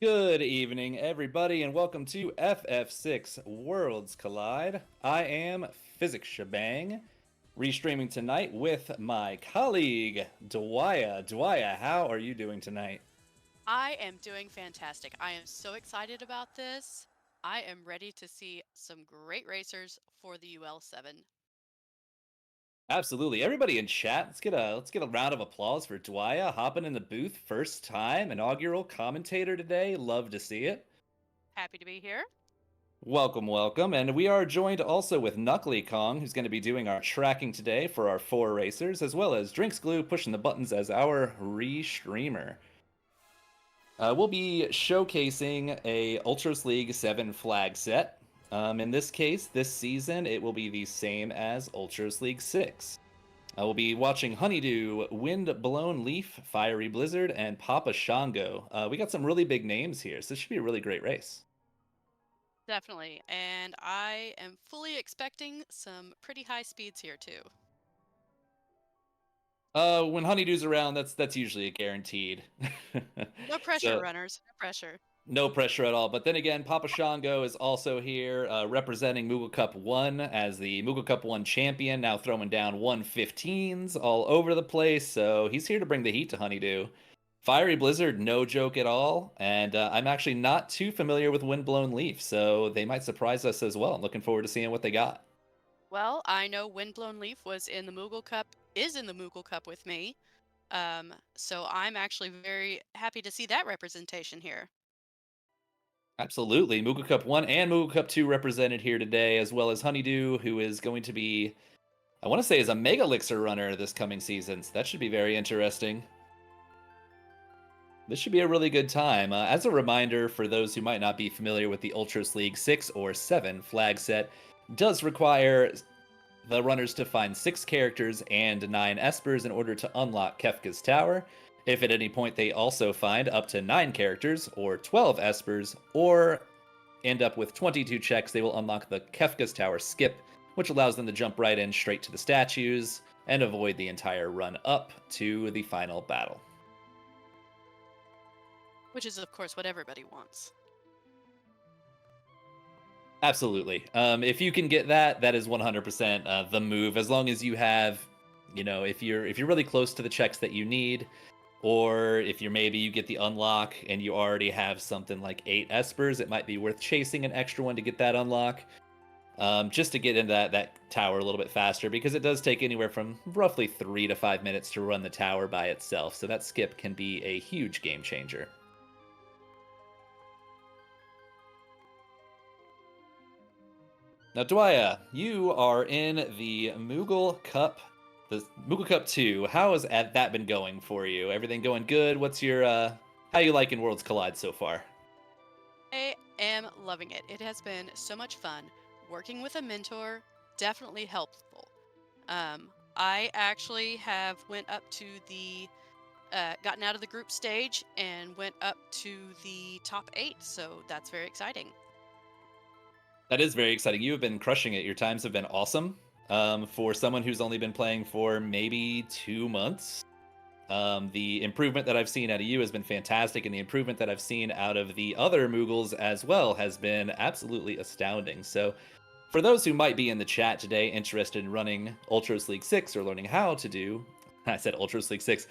Good evening, everybody, and welcome to FF6 Worlds Collide. I am Phsyicshebang, restreaming tonight with my colleague, Dweia. Dweia, how are you doing tonight? I am doing fantastic. I am so excited about this. I am ready to see some great racers for the UL7. Absolutely. Everybody in chat, let's get a round of applause for Dweia hopping in the booth first time, inaugural commentator today. Love to see it. Happy to be here. Welcome, welcome. And we are joined also with KnuckleyKong, who's going to be doing our tracking today for our 4 racers, as well as DrinksGlue pushing the buttons as our restreamer. We'll be showcasing a Ultros League 7 flag set. In this case, this season, it will be the same as Ultros League 6. We'll be watching HunnyDoo, WindblownLeaf, FieryBlizzard, and PapaShongo. We got some really big names here, so this should be a really great race. Definitely. And I am fully expecting some pretty high speeds here too. When Honeydew's around, that's usually a guaranteed. No pressure, So runners. No pressure. no pressure at all. But then again, Papa Shango is also here representing Moogle Cup 1 as the Moogle Cup 1 champion, now throwing down 115s all over the place. So he's here to bring the heat to Honeydew. Fiery Blizzard, no joke at all. And I'm actually not too familiar with Windblown Leaf, so they might surprise us as well. I'm looking forward to seeing what they got. Well, I know Windblown Leaf was in the Moogle Cup, is in the Moogle Cup with me. So I'm actually very happy to see that representation here. Absolutely. Moogle Cup 1 and Moogle Cup 2 represented here today, as well as Honeydew, who is going to be, I want to say, is a Mega Elixir runner this coming season. So that should be very interesting. This should be a really good time. As a reminder, for those who might not be familiar with the Ultros League 6 or 7 flag set, does require the runners to find 6 characters and 9 espers in order to unlock Kefka's Tower. If at any point they also find up to 9 characters or 12 espers, or end up with 22 checks, they will unlock the Kefka's Tower skip, which allows them to jump right in straight to the statues and avoid the entire run up to the final battle. Which is, of course, what everybody wants. Absolutely. If you can get that, that is 100% the move. As long as you have, if you're really close to the checks that you need, or if you get the unlock and you already have something like 8 espers, it might be worth chasing an extra one to get that unlock, just to get into that tower a little bit faster, because it does take anywhere from roughly 3 to 5 minutes to run the tower by itself. So that skip can be a huge game changer. Now, Dweia, you are in the Moogle Cup, the Moogle Cup 2. How has that been going for you? Everything going good? What's your, how you liking Worlds Collide so far? I am loving it. It has been so much fun. Working with a mentor, definitely helpful. I actually have went up to the, gotten out of the group stage and went up to the top 8, so that's very exciting. That is very exciting. You have been crushing it. Your times have been awesome. For someone who's only been playing for maybe 2 months, the improvement that I've seen out of you has been fantastic, and the improvement that I've seen out of the other Moogles as well has been absolutely astounding. So, for those who might be in the chat today interested in running Ultros League 6 or learning how to do, I said Ultros League 6,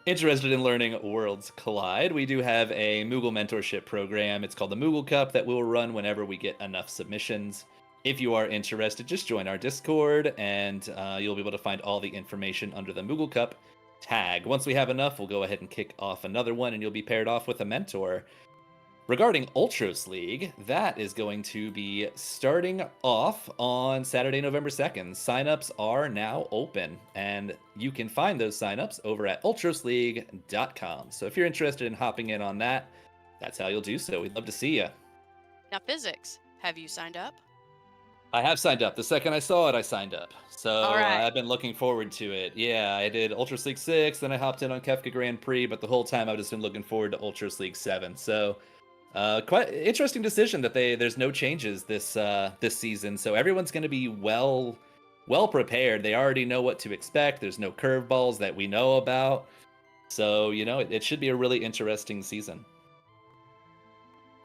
interested in learning Worlds Collide, we do have a Moogle mentorship program. It's called the Moogle Cup that we'll run whenever we get enough submissions. If you are interested, just join our Discord, and you'll be able to find all the information under the Moogle Cup tag. Once we have enough, we'll go ahead and kick off another one, and you'll be paired off with a mentor. Regarding Ultros League, that is going to be starting off on Saturday, November 2nd. Signups are now open, and you can find those signups over at ultrosleague.com. So if you're interested in hopping in on that, that's how you'll do so. We'd love to see you. Now, Physics, have you signed up? I have signed up. The second I saw it, I signed up. So All right. I've been looking forward to it. Yeah, I did Ultros League 6, then I hopped in on Kefka Grand Prix, but the whole time I've just been looking forward to Ultros League 7. So quite interesting decision that there's no changes this season, so everyone's going to be well prepared. They already know what to expect. There's no curveballs that we know about, so it should be a really interesting season.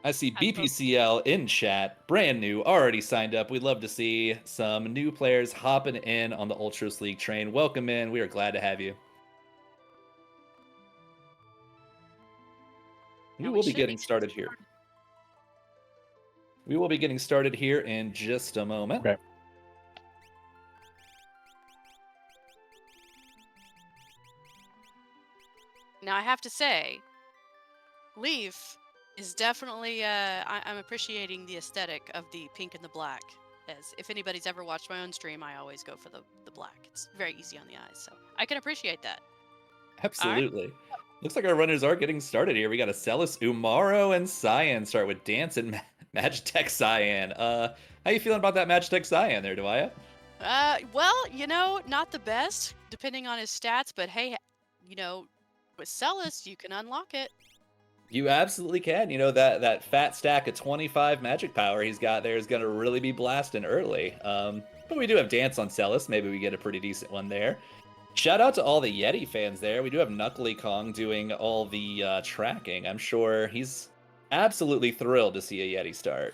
I see I'm so BPCL in chat, brand new, already signed up. We'd love to see some new players hopping in on the Ultros League train. Welcome in. We are glad to have you. We now we will be should getting started here. We will be getting started here in just a moment. Okay. Now I have to say, Leaf is definitely I'm appreciating the aesthetic of the pink and the black. As if anybody's ever watched my own stream, I always go for the black. It's very easy on the eyes, so I can appreciate that. Absolutely. Looks like our runners are getting started here. We got Celis, Umaro, and Cyan start with Dance and Magitech Cyan. How you feeling about that Magitech Cyan there, Dweia? Well, not the best depending on his stats, but hey, with Celis you can unlock it. You absolutely can. That fat stack of 25 magic power he's got there is going to really be blasting early. But we do have Dance on Celis. Maybe we get a pretty decent one there. Shout out to all the Yeti fans there. We do have KnuckleyKong doing all the tracking. I'm sure he's absolutely thrilled to see a Yeti start.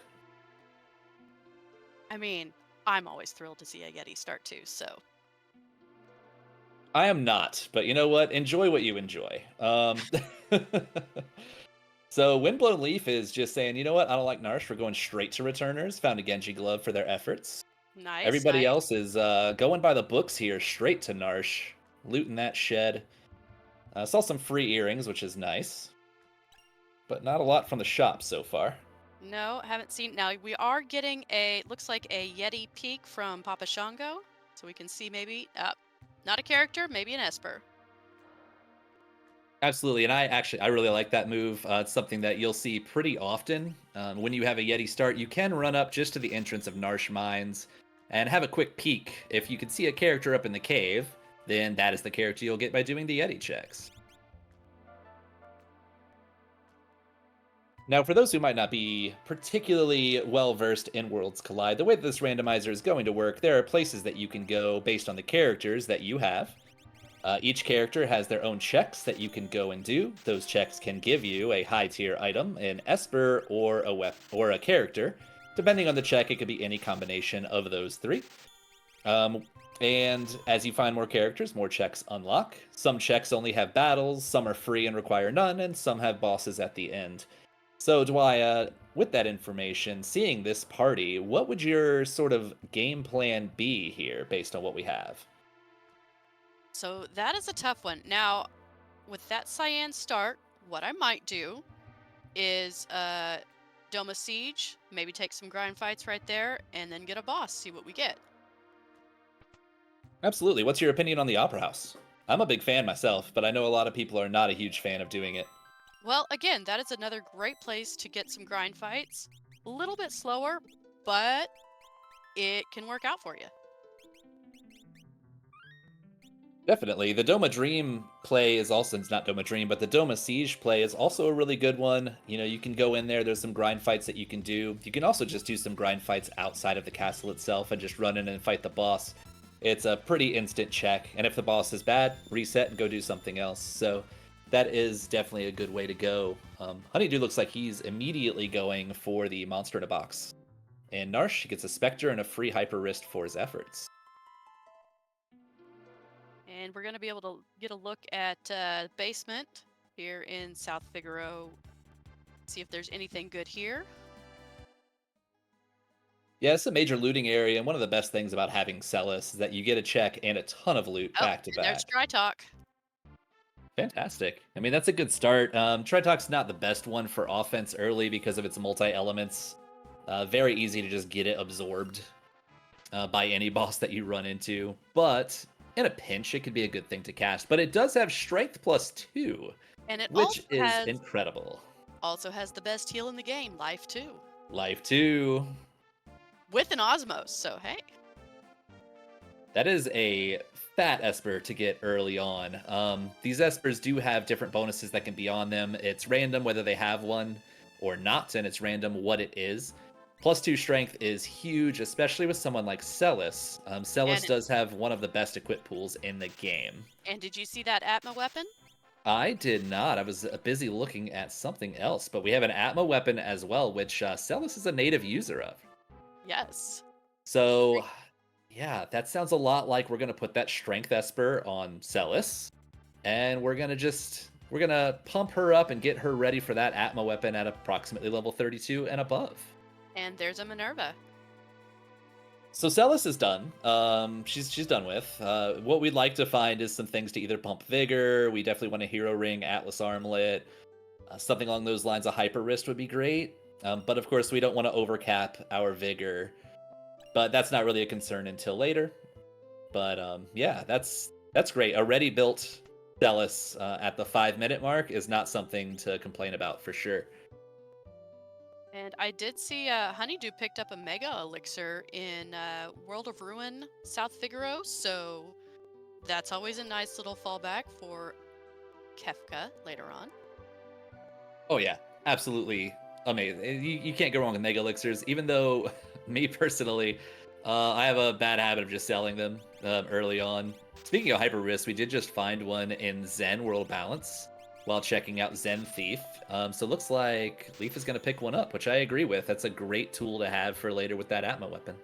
I mean, I'm always thrilled to see a Yeti start too, so. I am not, but you know what? Enjoy what you enjoy. So WindblownLeaf is just saying, you know what? I don't like Narsh for going straight to returners. Found a Genji glove for their efforts. Nice. Everybody nice. else is going by the books here, straight to Narsh, looting that shed. Saw some free earrings, which is nice, but not a lot from the shop so far. No, haven't seen. Now we are getting looks like a Yeti peek from PapaShongo, so we can see maybe not a character, maybe an esper. Absolutely, and I really like that move. It's something that you'll see pretty often. When you have a Yeti start, you can run up just to the entrance of Narsh Mines and have a quick peek. If you can see a character up in the cave, then that is the character you'll get by doing the Yeti checks. Now, for those who might not be particularly well-versed in Worlds Collide, the way that this randomizer is going to work, there are places that you can go based on the characters that you have. Each character has their own checks that you can go and do. Those checks can give you a high-tier item, an esper, or a character. Depending on the check, it could be any combination of those three. And as you find more characters, more checks unlock. Some checks only have battles, some are free and require none, and some have bosses at the end. So, Dweia, with that information, seeing this party, what would your sort of game plan be here based on what we have? So that is a tough one. Now, with that Cyan start, what I might do is Dome a Siege, maybe take some grind fights right there, and then get a boss, see what we get. Absolutely. What's your opinion on the Opera House? I'm a big fan myself, but I know a lot of people are not a huge fan of doing it. Well, again, that is another great place to get some grind fights. A little bit slower, but it can work out for you. Definitely. The Doma Dream play is also, it's not Doma Dream, but the Doma Siege play is also a really good one. You can go in there, there's some grind fights that you can do. You can also just do some grind fights outside of the castle itself and just run in and fight the boss. It's a pretty instant check, and if the boss is bad, reset and go do something else. So that is definitely a good way to go. HunnyDoo looks like he's immediately going for the monster in a box. And Narsh gets a Spectre and a free Hyper Wrist for his efforts. And we're going to be able to get a look at basement here in South Figaro. See if there's anything good here. Yeah, it's a major looting area, and one of the best things about having Celis is that you get a check and a ton of loot back to back. There's Dry Talk. Fantastic. I mean, that's a good start. Tritalk's not the best one for offense early because of its multi-elements. Very easy to just get it absorbed by any boss that you run into. But in a pinch, it could be a good thing to cast. But it does have Strength +2, and it which is incredible. Also has the best heal in the game, Life 2. Life 2. With an Osmos, so hey. That is a fat Esper to get early on. These Espers do have different bonuses that can be on them. It's random whether they have one or not, and it's random what it is. +2 strength is huge, especially with someone like Celis. Celis does have one of the best equip pools in the game. And did you see that Atma weapon? I did not. I was busy looking at something else, but we have an Atma weapon as well, which Celis is a native user of. Yes. So, yeah, that sounds a lot like we're going to put that Strength Esper on Celis, and we're going to pump her up and get her ready for that Atma weapon at approximately level 32 and above. And there's a Minerva. So Celis is done. She's done with. What we'd like to find is some things to either pump vigor. We definitely want a hero ring, Atlas armlet, something along those lines. A hyper wrist would be great. But of course, we don't want to overcap our vigor. But that's not really a concern until later. But yeah, that's great. A ready built Celis at the 5-minute mark is not something to complain about for sure. And I did see HunnyDoo picked up a Mega Elixir in World of Ruin South Figaro, so that's always a nice little fallback for Kefka later on. Oh yeah, absolutely amazing. You can't go wrong with Mega Elixirs, even though me personally, I have a bad habit of just selling them early on. Speaking of Hyper Risk, we did just find one in Zen World Balance while checking out Zen Thief. So it looks like Leaf is going to pick one up, which I agree with. That's a great tool to have for later with that Atma weapon.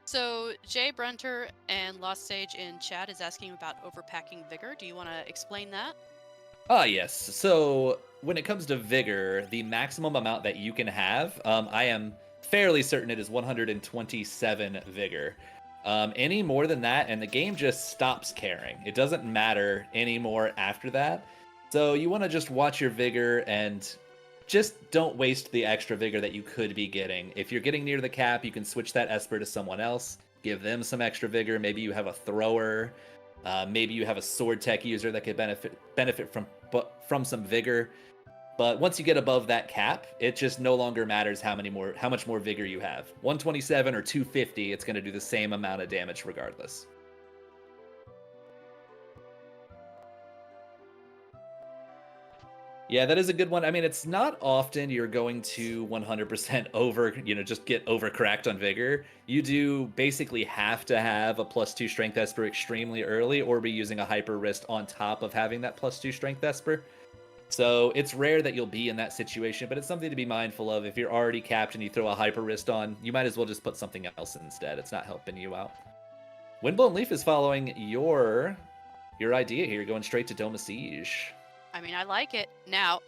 So Jay Brunter and Lost Sage in chat is asking about overpacking vigor. Do you want to explain that? Ah, yes. So when it comes to vigor, the maximum amount that you can have, I am fairly certain it is 127 vigor. Any more than that, and the game just stops caring. It doesn't matter anymore after that. So you want to just watch your vigor and just don't waste the extra vigor that you could be getting. If you're getting near the cap, you can switch that Esper to someone else, give them some extra vigor. Maybe you have a thrower. Maybe you have a sword tech user that could benefit from some vigor. But once you get above that cap, it just no longer matters how much more vigor you have. 127 or 250, it's going to do the same amount of damage regardless. Yeah, that is a good one. I mean, it's not often you're going to 100% just get overcracked on vigor. You do basically have to have a +2 strength esper extremely early or be using a hyper wrist on top of having that +2 strength esper. So it's rare that you'll be in that situation, but it's something to be mindful of. If you're already capped and you throw a hyper wrist on, you might as well just put something else instead. It's not helping you out. WindblownLeaf is following your idea here, going straight to Dome of Siege. I mean, I like it. Now,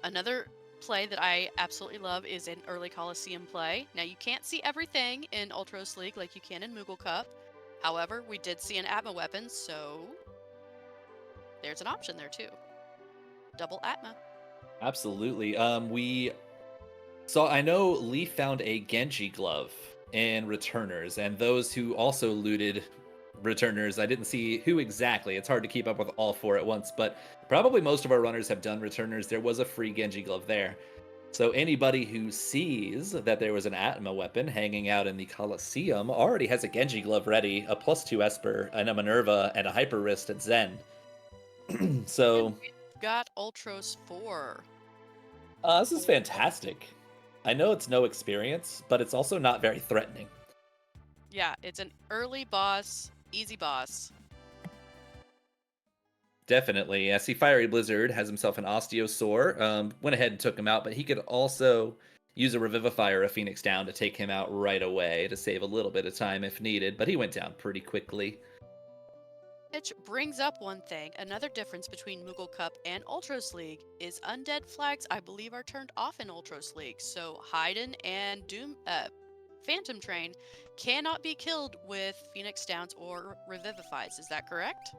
another play that I absolutely love is an early Coliseum play. Now, you can't see everything in Ultros League like you can in Moogle Cup. However, we did see an Atma weapon, so there's an option there too. Double Atma. Absolutely. I know Leaf found a Genji glove in Returners, and those who also looted Returners, I didn't see who exactly. It's hard to keep up with all 4 at once, but probably most of our runners have done Returners. There was a free Genji glove there. So anybody who sees that there was an Atma weapon hanging out in the Coliseum already has a Genji glove ready, a +2 Esper, and a Minerva, and a Hyper Wrist at Zen. So... And we've got Ultros 4. This is fantastic. I know it's no experience, but it's also not very threatening. Yeah, it's an early boss, easy boss. Definitely. I see FieryBlizzard has himself an Osteosaur. Went ahead and took him out, but he could also use a Revivify or a Phoenix down to take him out right away to save a little bit of time if needed, but he went down pretty quickly. Which brings up one thing. Another difference between Moogle Cup and Ultros League is undead flags, I believe, are turned off in Ultros League. So Haydn and Phantom Train cannot be killed with Phoenix Downs or Revivifies. Is that correct?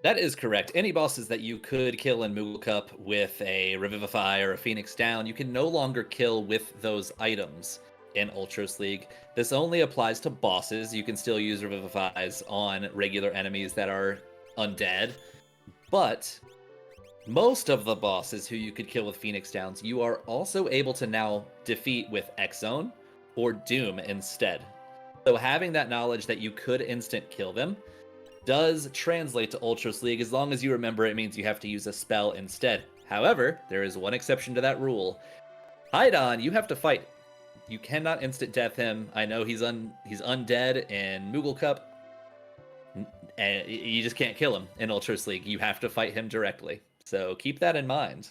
That is correct. Any bosses that you could kill in Moogle Cup with a Revivify or a Phoenix Down, you can no longer kill with those items in Ultros League. This only applies to bosses. You can still use Revivifies on regular enemies that are undead, but most of the bosses who you could kill with Phoenix Downs, you are also able to now defeat with X-Zone or Doom instead. So having that knowledge that you could instant kill them does translate to Ultros League. As long as you remember, it means you have to use a spell instead. However, there is one exception to that rule. Haydn, you have to fight. You cannot instant death him. I know he's undead in Moogle Cup. And you just can't kill him in Ultros League. You have to fight him directly. So keep that in mind.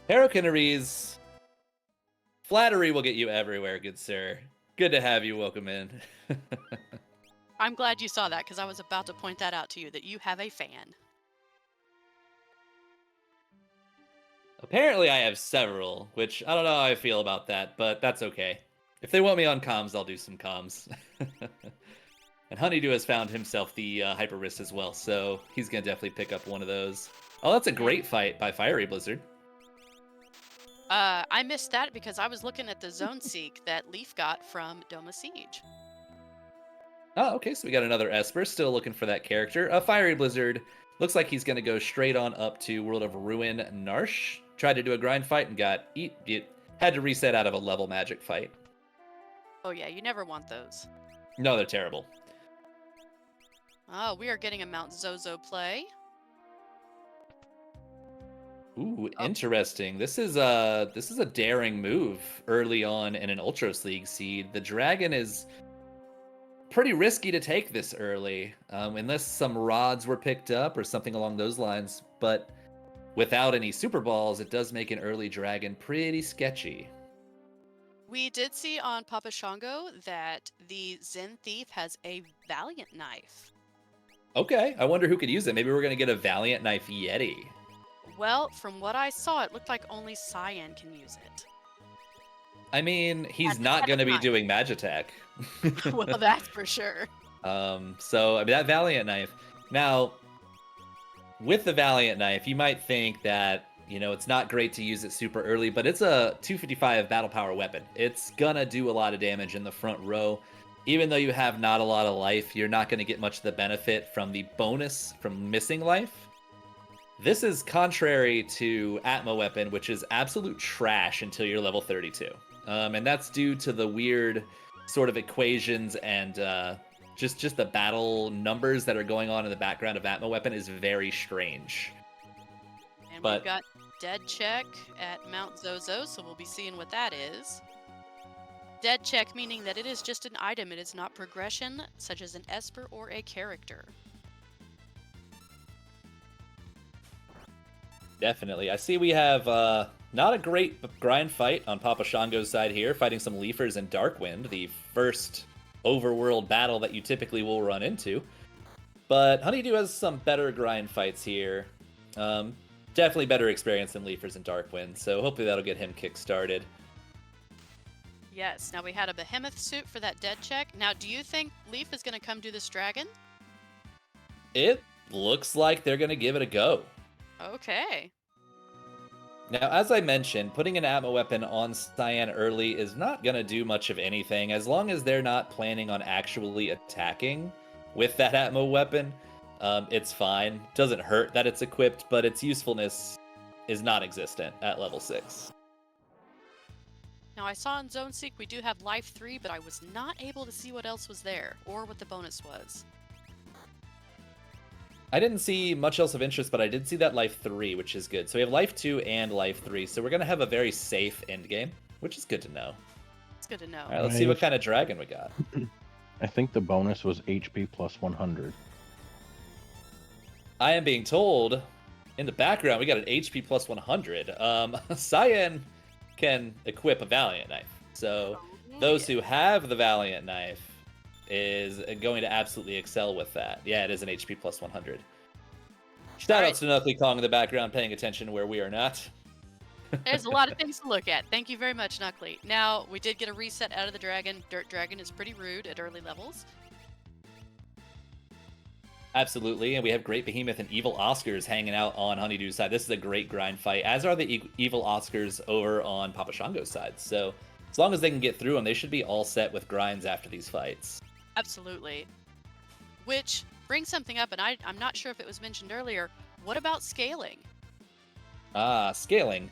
Herocanaries, flattery will get you everywhere, good sir. Good to have you. Welcome in. I'm glad you saw that, because I was about to point that out to you, that you have a fan. Apparently I have several, which I don't know how I feel about that, but that's okay. If they want me on comms, I'll do some comms. And HunnyDoo has found himself the hyper wrist as well, so he's gonna definitely pick up one of those. Oh, that's a great fight by FieryBlizzard. I missed that because I was looking at the zone seek that Leaf got from Doma Siege. Oh, okay, so we got another Esper, still looking for that character. FieryBlizzard looks like he's gonna go straight on up to World of Ruin Narsh. Tried to do a grind fight and got had to reset out of a level magic fight. Oh yeah, you never want those. No, they're terrible. Oh, we are getting a Mount Zozo play. Ooh, interesting. This is a daring move early on in an Ultros League seed. The dragon is pretty risky to take this early, unless some rods were picked up or something along those lines. But without any super balls, it does make an early dragon pretty sketchy. We did see on PapaShongo that the Zen Thief has a Valiant Knife. Okay, I wonder who could use it. Maybe we're gonna get a Valiant Knife Yeti. Well, from what I saw, it looked like only Cyan can use it. I mean, he's At not going to be time. doing Magitech. Well, that's for sure. So, I mean, that Valiant Knife. Now, with the Valiant Knife, you might think that, you know, it's not great to use it super early, but it's a 255 battle power weapon. It's gonna do a lot of damage in the front row. Even though you have not a lot of life, you're not going to get much of the benefit from the bonus from missing life. This is contrary to Atma Weapon, which is absolute trash until you're level 32. And that's due to the weird sort of equations and just the battle numbers that are going on in the background of Atma Weapon is very strange. And But we've got Dead Check at Mount Zozo, so we'll be seeing what that is. Dead Check meaning that it is just an item, it is not progression, such as an Esper or a character. Definitely. I see we have not a great grind fight on PapaShongo's side here, fighting some Leafers and Darkwind, the first overworld battle that you typically will run into. But HunnyDoo has some better grind fights here. Definitely better experience than Leafers and Darkwind, so hopefully that'll get him kick-started. Yes, now we had a Behemoth suit for that Dead Check. Now, do you think Leaf is going to come do this dragon? It looks like they're going to give it a go. Okay. Now, as I mentioned, putting an Atma weapon on Cyan early is not going to do much of anything, as long as they're not planning on actually attacking with that Atma weapon. It's fine. Doesn't hurt that it's equipped, but its usefulness is non-existent at level 6. Now, I saw in Zone Seek we do have Life 3, but I was not able to see what else was there, or what the bonus was. I didn't see much else of interest, but I did see that Life 3, which is good. So we have Life 2 and Life 3, so we're going to have a very safe endgame, which is good to know. It's good to know. All right, let's see what kind of dragon we got. I think the bonus was HP plus 100. I am being told in the background we got an HP plus 100. Cyan can equip a Valiant Knife, so those who have the Valiant Knife is going to absolutely excel with that. Yeah, it is an HP plus 100. Shout outs to KnuckleyKong in the background paying attention where we are not. There's a lot of things to look at. Thank you very much, Knuckley. Now, we did get a reset out of the dragon. Dirt Dragon is pretty rude at early levels. Absolutely, and we have Great Behemoth and Evil Oscars hanging out on HunnyDoo's side. This is a great grind fight, as are the Evil Oscars over on PapaShongo's side. So as long as they can get through them, they should be all set with grinds after these fights. Absolutely. Which brings something up, and I'm not sure if it was mentioned earlier. What about scaling? Scaling.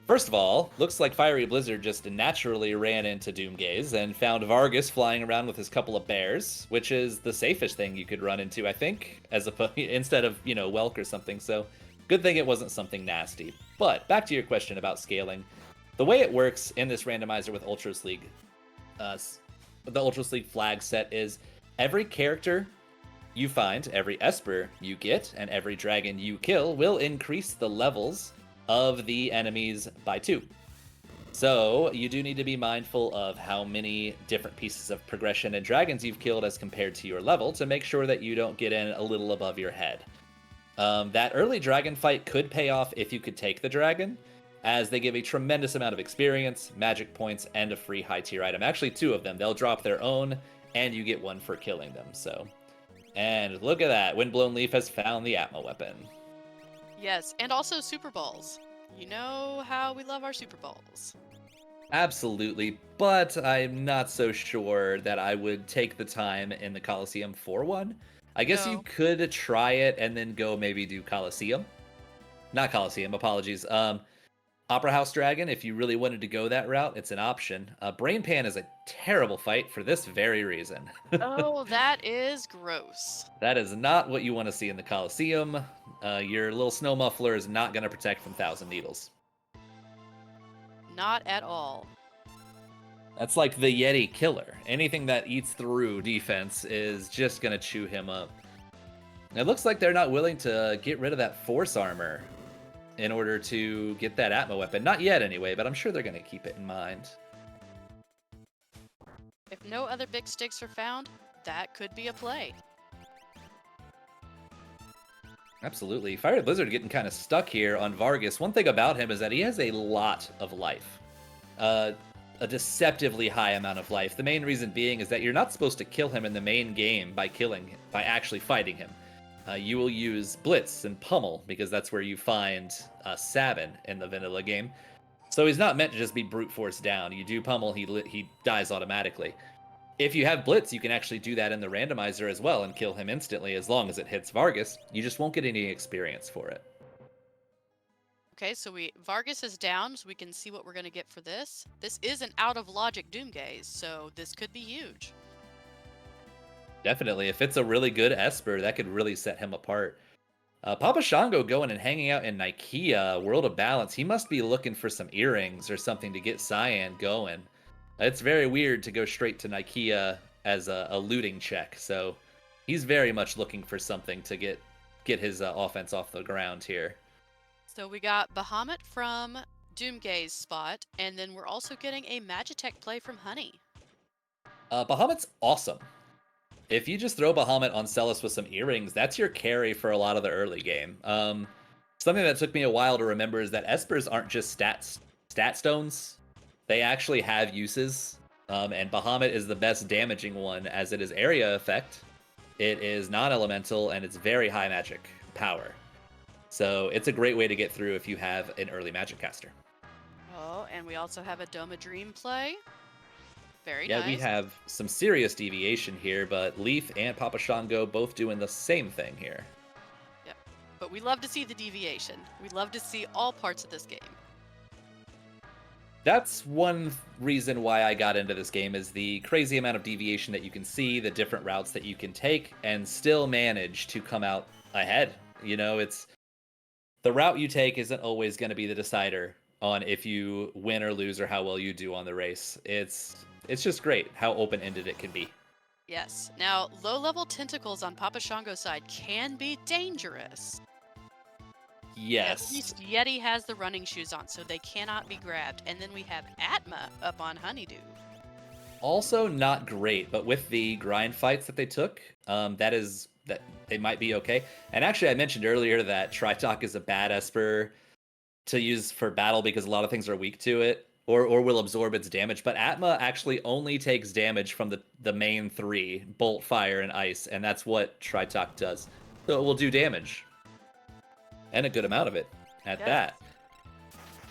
First of all, looks like FieryBlizzard just naturally ran into Doomgaze and found Vargas flying around with his couple of bears, which is the safest thing you could run into, I think, instead of, Welk or something. So good thing it wasn't something nasty. But back to your question about scaling. The way it works in this randomizer with Ultros League, the Ultros League flag set is every character you find, every esper you get, and every dragon you kill will increase the levels of the enemies by 2. So you do need to be mindful of how many different pieces of progression and dragons you've killed as compared to your level to make sure that you don't get in a little above your head. That early dragon fight could pay off if you could take the dragon, as they give a tremendous amount of experience, magic points, and a free high tier item. Actually, 2 of them. They'll drop their own, and you get 1 for killing them. So, and look at that. WindblownLeaf has found the Atma weapon. Yes, and also Super Balls. You know how we love our Super Balls. Absolutely, but I'm not so sure that I would take the time in the Coliseum for one. I guess you could try it and then go maybe do Coliseum. Not Coliseum, apologies. Opera House Dragon, if you really wanted to go that route, it's an option. Brain Pan is a terrible fight for this very reason. Oh, that is gross. That is not what you want to see in the Coliseum. Your little snow muffler is not going to protect from Thousand Needles. Not at all. That's like the Yeti killer. Anything that eats through defense is just going to chew him up. It looks like they're not willing to get rid of that force armor in order to get that Atma weapon. Not yet anyway, but I'm sure they're going to keep it in mind. If no other big sticks are found, that could be a play. Absolutely. FieryBlizzard getting kind of stuck here on Vargas. One thing about him is that he has a lot of life. A deceptively high amount of life. The main reason being is that you're not supposed to kill him in the main game by actually fighting him. You will use Blitz and Pummel because that's where you find Sabin in the vanilla game. So he's not meant to just be brute force down. You do Pummel, he dies automatically. If you have Blitz, you can actually do that in the randomizer as well and kill him instantly as long as it hits Vargas. You just won't get any experience for it. Okay, so Vargas is down, so we can see what we're going to get for this. This is an out-of-logic Doomgaze, so this could be huge. Definitely. If it's a really good Esper, that could really set him apart. PapaShongo going and hanging out in Nikea, World of Balance. He must be looking for some earrings or something to get Cyan going. It's very weird to go straight to Nikea as a looting check, so he's very much looking for something to get his offense off the ground here. So we got Bahamut from Doomgaze spot, and then we're also getting a Magitech play from Honey. Bahamut's awesome. If you just throw Bahamut on Celis with some earrings, that's your carry for a lot of the early game. Something that took me a while to remember is that Espers aren't just stat stones. They actually have uses, and Bahamut is the best damaging one as it is area effect, it is non-elemental, and it's very high magic power. So it's a great way to get through if you have an early magic caster. Oh, and we also have a Doma Dream play. Very nice. nice. We have some serious deviation here, but Leaf and PapaShongo both doing the same thing here. Yep, but we love to see the deviation. We love to see all parts of this game. That's one reason why I got into this game, is the crazy amount of deviation that you can see, the different routes that you can take, and still manage to come out ahead. You know, it's the route you take isn't always going to be the decider on if you win or lose or how well you do on the race. It's just great how open-ended it can be. Yes. Now, low-level tentacles on PapaShongo's side can be dangerous. Yes. At least Yeti has the running shoes on, so they cannot be grabbed. And then we have Atma up on HunnyDoo. Also not great, but with the grind fights that they took, that they might be okay. And actually, I mentioned earlier that Tritok is a bad Esper to use for battle because a lot of things are weak to it or will absorb its damage. But Atma actually only takes damage from the main 3, Bolt, Fire, and Ice, and that's what Tritok does. So it will do damage. And a good amount of it at that.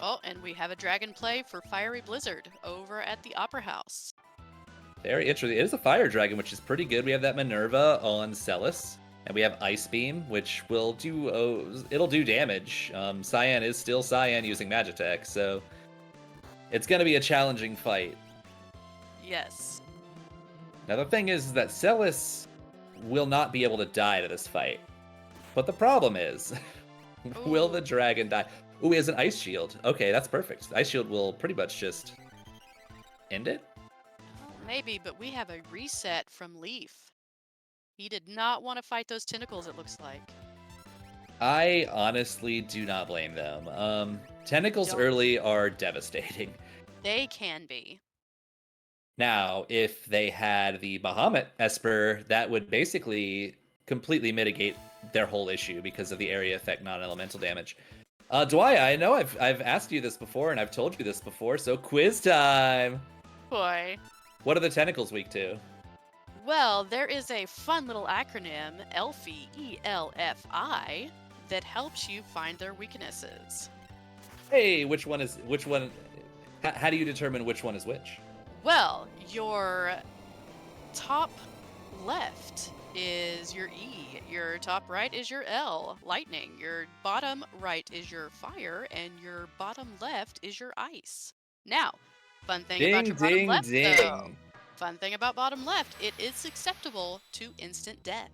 Oh, and we have a dragon play for FieryBlizzard over at the Opera House. Very interesting. It is a fire dragon, which is pretty good. We have that Minerva on Celis, and we have Ice Beam, which will it'll do damage. Cyan is still Cyan using Magitech, so it's going to be a challenging fight. Yes. Now the thing is that Celis will not be able to die to this fight. But the problem is, will the dragon die? Ooh, he has an Ice Shield. Okay, that's perfect. The Ice Shield will pretty much just end it. Maybe, but we have a reset from Leaf. He did not want to fight those tentacles, it looks like. I honestly do not blame them. Tentacles Don't. early are devastating. They can be. Now, if they had the Bahamut Esper, that would basically completely mitigate their whole issue because of the area effect non-elemental damage. Dweia, I know I've asked you this before and I've told you this before, so quiz time! Boy. What are the tentacles weak to? Well, there is a fun little acronym, ELFI, E-L-F-I, that helps you find their weaknesses. Hey, which one? How do you determine which one is which? Well, your top left is your E, your top right is your L, lightning, your bottom right is your fire, and your bottom left is your ice. Now, fun thing about your bottom left, though. Fun thing about bottom left, it is acceptable to instant death.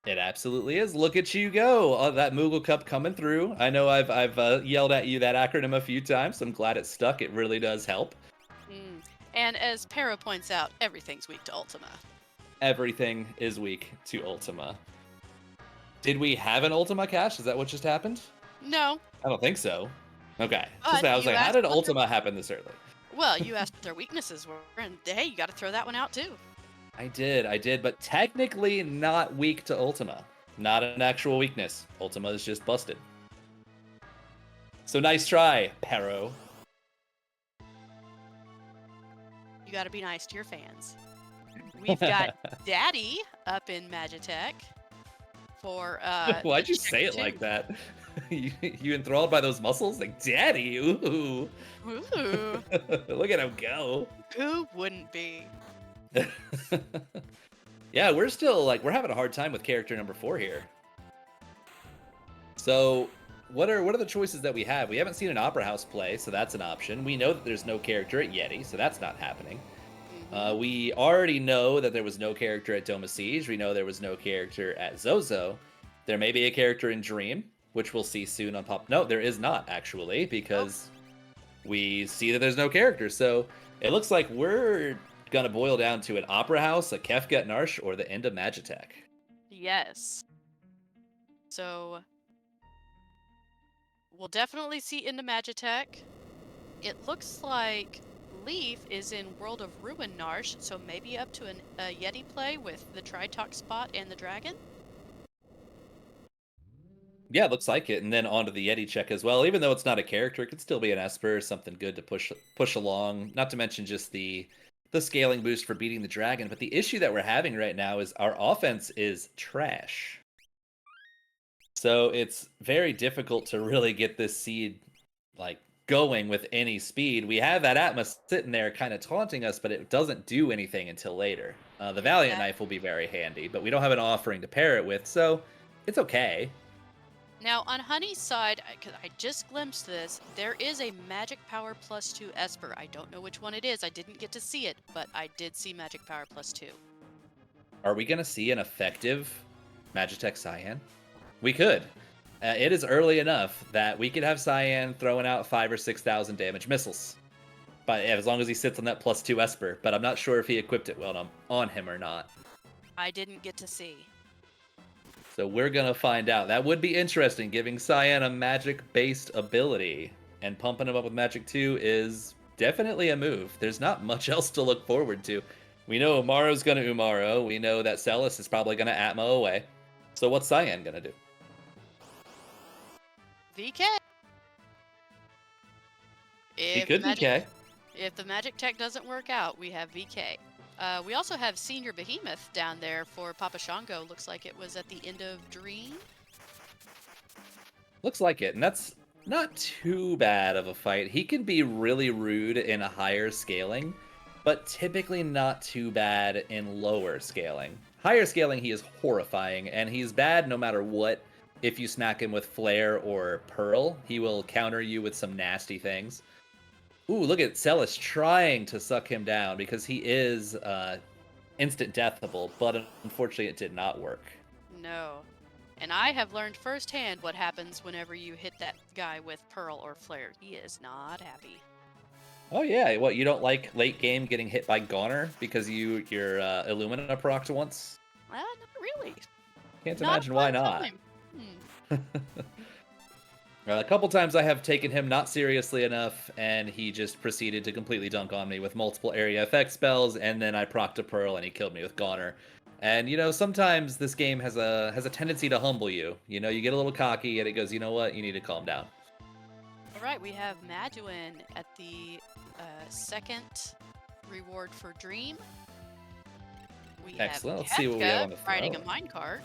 It absolutely is. Look at you go. That Moogle Cup coming through. I know I've yelled at you that acronym a few times. I'm glad it stuck. It really does help. And as Para points out, everything's weak to Ultima. Everything is weak to Ultima. Did we have an Ultima cache? Is that what just happened? No. I don't think so. Okay. But I was like, how did Ultima happen this early? Well, you asked what their weaknesses were, and hey, you got to throw that one out too. I did, but technically not weak to Ultima. Not an actual weakness. Ultima is just busted. So nice try, Pero. You got to be nice to your fans. We've got Daddy up in Magitech for Why'd you say it like that? you enthralled by those muscles? Like, Daddy, ooh. Ooh. Look at him go. Who wouldn't be? Yeah, we're still we're having a hard time with character number 4 here. So what are the choices that we have? We haven't seen an Opera House play, so that's an option. We know that there's no character at Yeti, so that's not happening. We already know that there was no character at Dome of Siege. We know there was no character at Zozo. There may be a character in Dream, which we'll see soon on Pop. No, there is not, actually, because we see that there's no character. So it looks like we're going to boil down to an Opera House, a Kefka Narsh, or the end of Magitech. Yes. So we'll definitely see into Magitech. It looks like Leaf is in World of Ruin Narsh, so maybe up to a Yeti play with the Tritok spot and the dragon? Yeah, it looks like it. And then onto the Yeti check as well. Even though it's not a character, it could still be an Esper, something good to push along. Not to mention just the scaling boost for beating the dragon. But the issue that we're having right now is our offense is trash. So it's very difficult to really get this seed going with any speed. We have that Atmos sitting there kind of taunting us, but it doesn't do anything until later. The Valiant Knife will be very handy, but we don't have an offering to pair it with, so it's okay. Now, on Honey's side, because I just glimpsed this, there is a Magic Power +2 Esper. I don't know which one it is. I didn't get to see it, but I did see Magic Power +2. Are we going to see an effective Magitech Cyan? We could. It is early enough that we could have Cyan throwing out 5,000 or 6,000 damage missiles. But as long as he sits on that +2 Esper. But I'm not sure if he equipped it well on him or not. I didn't get to see. So we're going to find out. That would be interesting, giving Cyan a magic-based ability. And pumping him up with Magic 2 is definitely a move. There's not much else to look forward to. We know Umaro's going to Umaro. We know that Celis is probably going to Atmo away. So what's Cyan going to do? VK. He could VK. If the Magic Tech doesn't work out, we have VK. We also have Senior Behemoth down there for PapaShongo. Looks like it was at the end of Dream. Looks like it, and that's not too bad of a fight. He can be really rude in a higher scaling, but typically not too bad in lower scaling. Higher scaling, he is horrifying, and he's bad no matter what. If you smack him with Flare or Pearl, he will counter you with some nasty things. Ooh, look at Celis trying to suck him down because he is instant deathable, but unfortunately it did not work. No. And I have learned firsthand what happens whenever you hit that guy with Pearl or Flare. He is not happy. Oh yeah, what, you don't like late game getting hit by Goner because your Illumina procced once? Well, not really. Can't Not a imagine why fun not. time. Hmm. A couple times I have taken him not seriously enough, and he just proceeded to completely dunk on me with multiple area effect spells, and then I procced a Pearl and he killed me with Goner. And sometimes this game has a tendency to humble you. You get a little cocky, and it goes, you know what, you need to calm down. All right, we have Maduin at the second reward for Dream. We Excellent. have Let's see what we have on the riding a throne. minecart.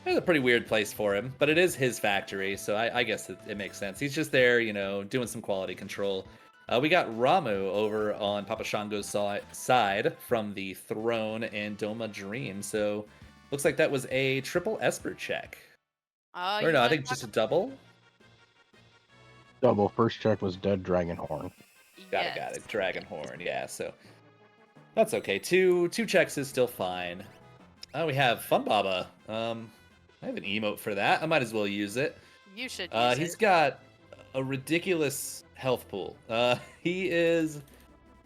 It's a pretty weird place for him, but it is his factory, so I guess it makes sense. He's just there, doing some quality control. We got Ramu over on PapaShongo's side from the throne and Doma Dream, so looks like that was a triple Esper check. Or no, I think just a double? Double. First check was dead Dragonhorn. Got it. Dragonhorn, yeah, so that's okay. Two checks is still fine. We have Fun Baba. I have an emote for that. I might as well use it. You should use He's it. got a ridiculous health pool. He is,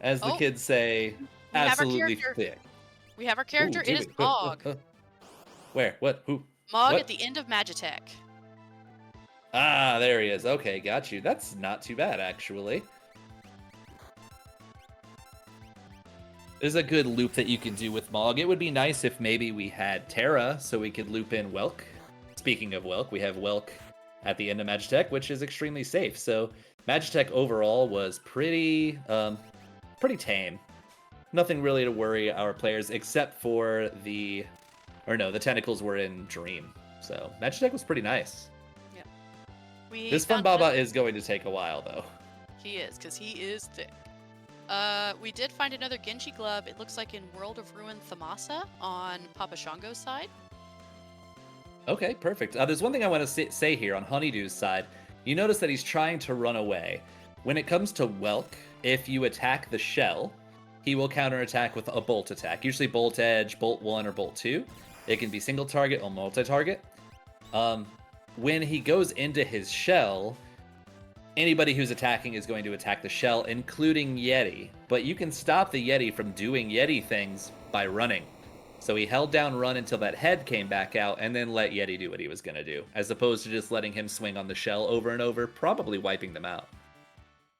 as the kids say, absolutely thick. We have our character. Ooh, it is Mog. Where? What? Who? Mog what? at the end of Magitech. Ah, there he is. Okay, got you. That's not too bad, actually. There's a good loop that you can do with Mog. It would be nice if maybe we had Terra, so we could loop in Welk. Speaking of Welk, we have Welk at the end of Magitech, which is extremely safe. So Magitech overall was pretty tame. Nothing really to worry our players, except for the tentacles were in Dream. So Magitech was pretty nice. Yeah. This Fun Baba is going to take a while, though. He is, because he is thick. We did find another Genji glove. It looks like in World of Ruin Thamasa on PapaShongo's side. Okay, perfect. There's one thing I want to say here on HunnyDoo's side. You notice that he's trying to run away. When it comes to Welk, if you attack the shell, he will counterattack with a bolt attack. Usually bolt edge, bolt 1, or bolt 2. It can be single target or multi-target. When he goes into his shell, anybody who's attacking is going to attack the shell, including Yeti. But you can stop the Yeti from doing Yeti things by running. So he held down run until that head came back out, and then let Yeti do what he was going to do, as opposed to just letting him swing on the shell over and over, probably wiping them out.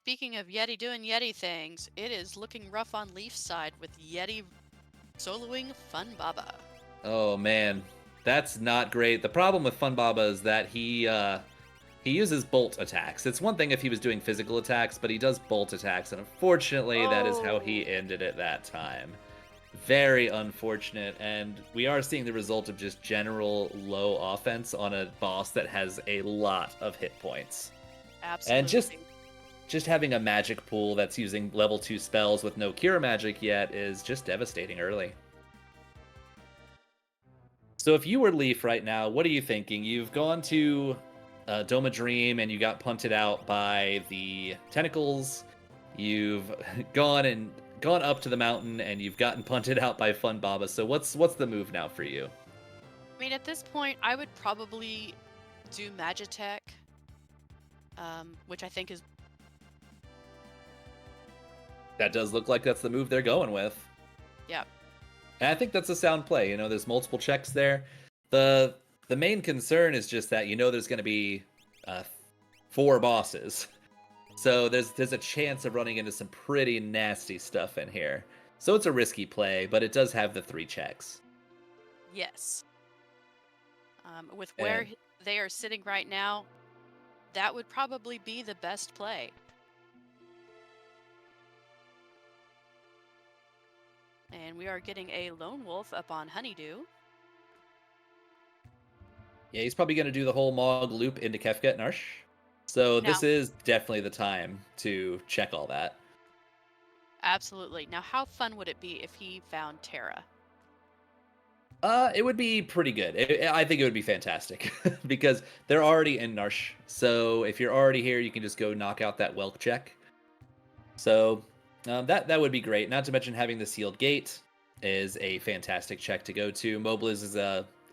Speaking of Yeti doing Yeti things, it is looking rough on Leaf's side with Yeti soloing Fun Baba. Oh man, that's not great. The problem with Fun Baba is that he uses bolt attacks. It's one thing if he was doing physical attacks, but he does bolt attacks, and unfortunately that is how he ended it that time. Very unfortunate, and we are seeing the result of just general low offense on a boss that has a lot of hit points. Absolutely. And just having a magic pool that's using level 2 spells with no cure magic yet is just devastating early. So if you were Leaf right now, what are you thinking? You've gone to Doma Dream and you got punted out by the tentacles. You've gone up to the mountain and you've gotten punted out by Fun Baba. So what's the move now for you? I mean, at this point, I would probably do Magitech, which I think is... That does look like that's the move they're going with. Yeah. And I think that's a sound play. There's multiple checks there. The main concern is just that there's going to be 4 bosses. So there's a chance of running into some pretty nasty stuff in here. So it's a risky play, but it does have the 3 checks. Yes. With where they are sitting right now, that would probably be the best play. And we are getting a Lone Wolf up on HunnyDoo. Yeah, he's probably going to do the whole Mog loop into Kefka and Narsh. So this is definitely the time to check all that. Absolutely. Now, how fun would it be if he found Terra? It would be pretty good. I think it would be fantastic because they're already in Narsh. So if you're already here, you can just go knock out that Welk check. So that would be great. Not to mention having the sealed gate is a fantastic check to go to. Mobliz is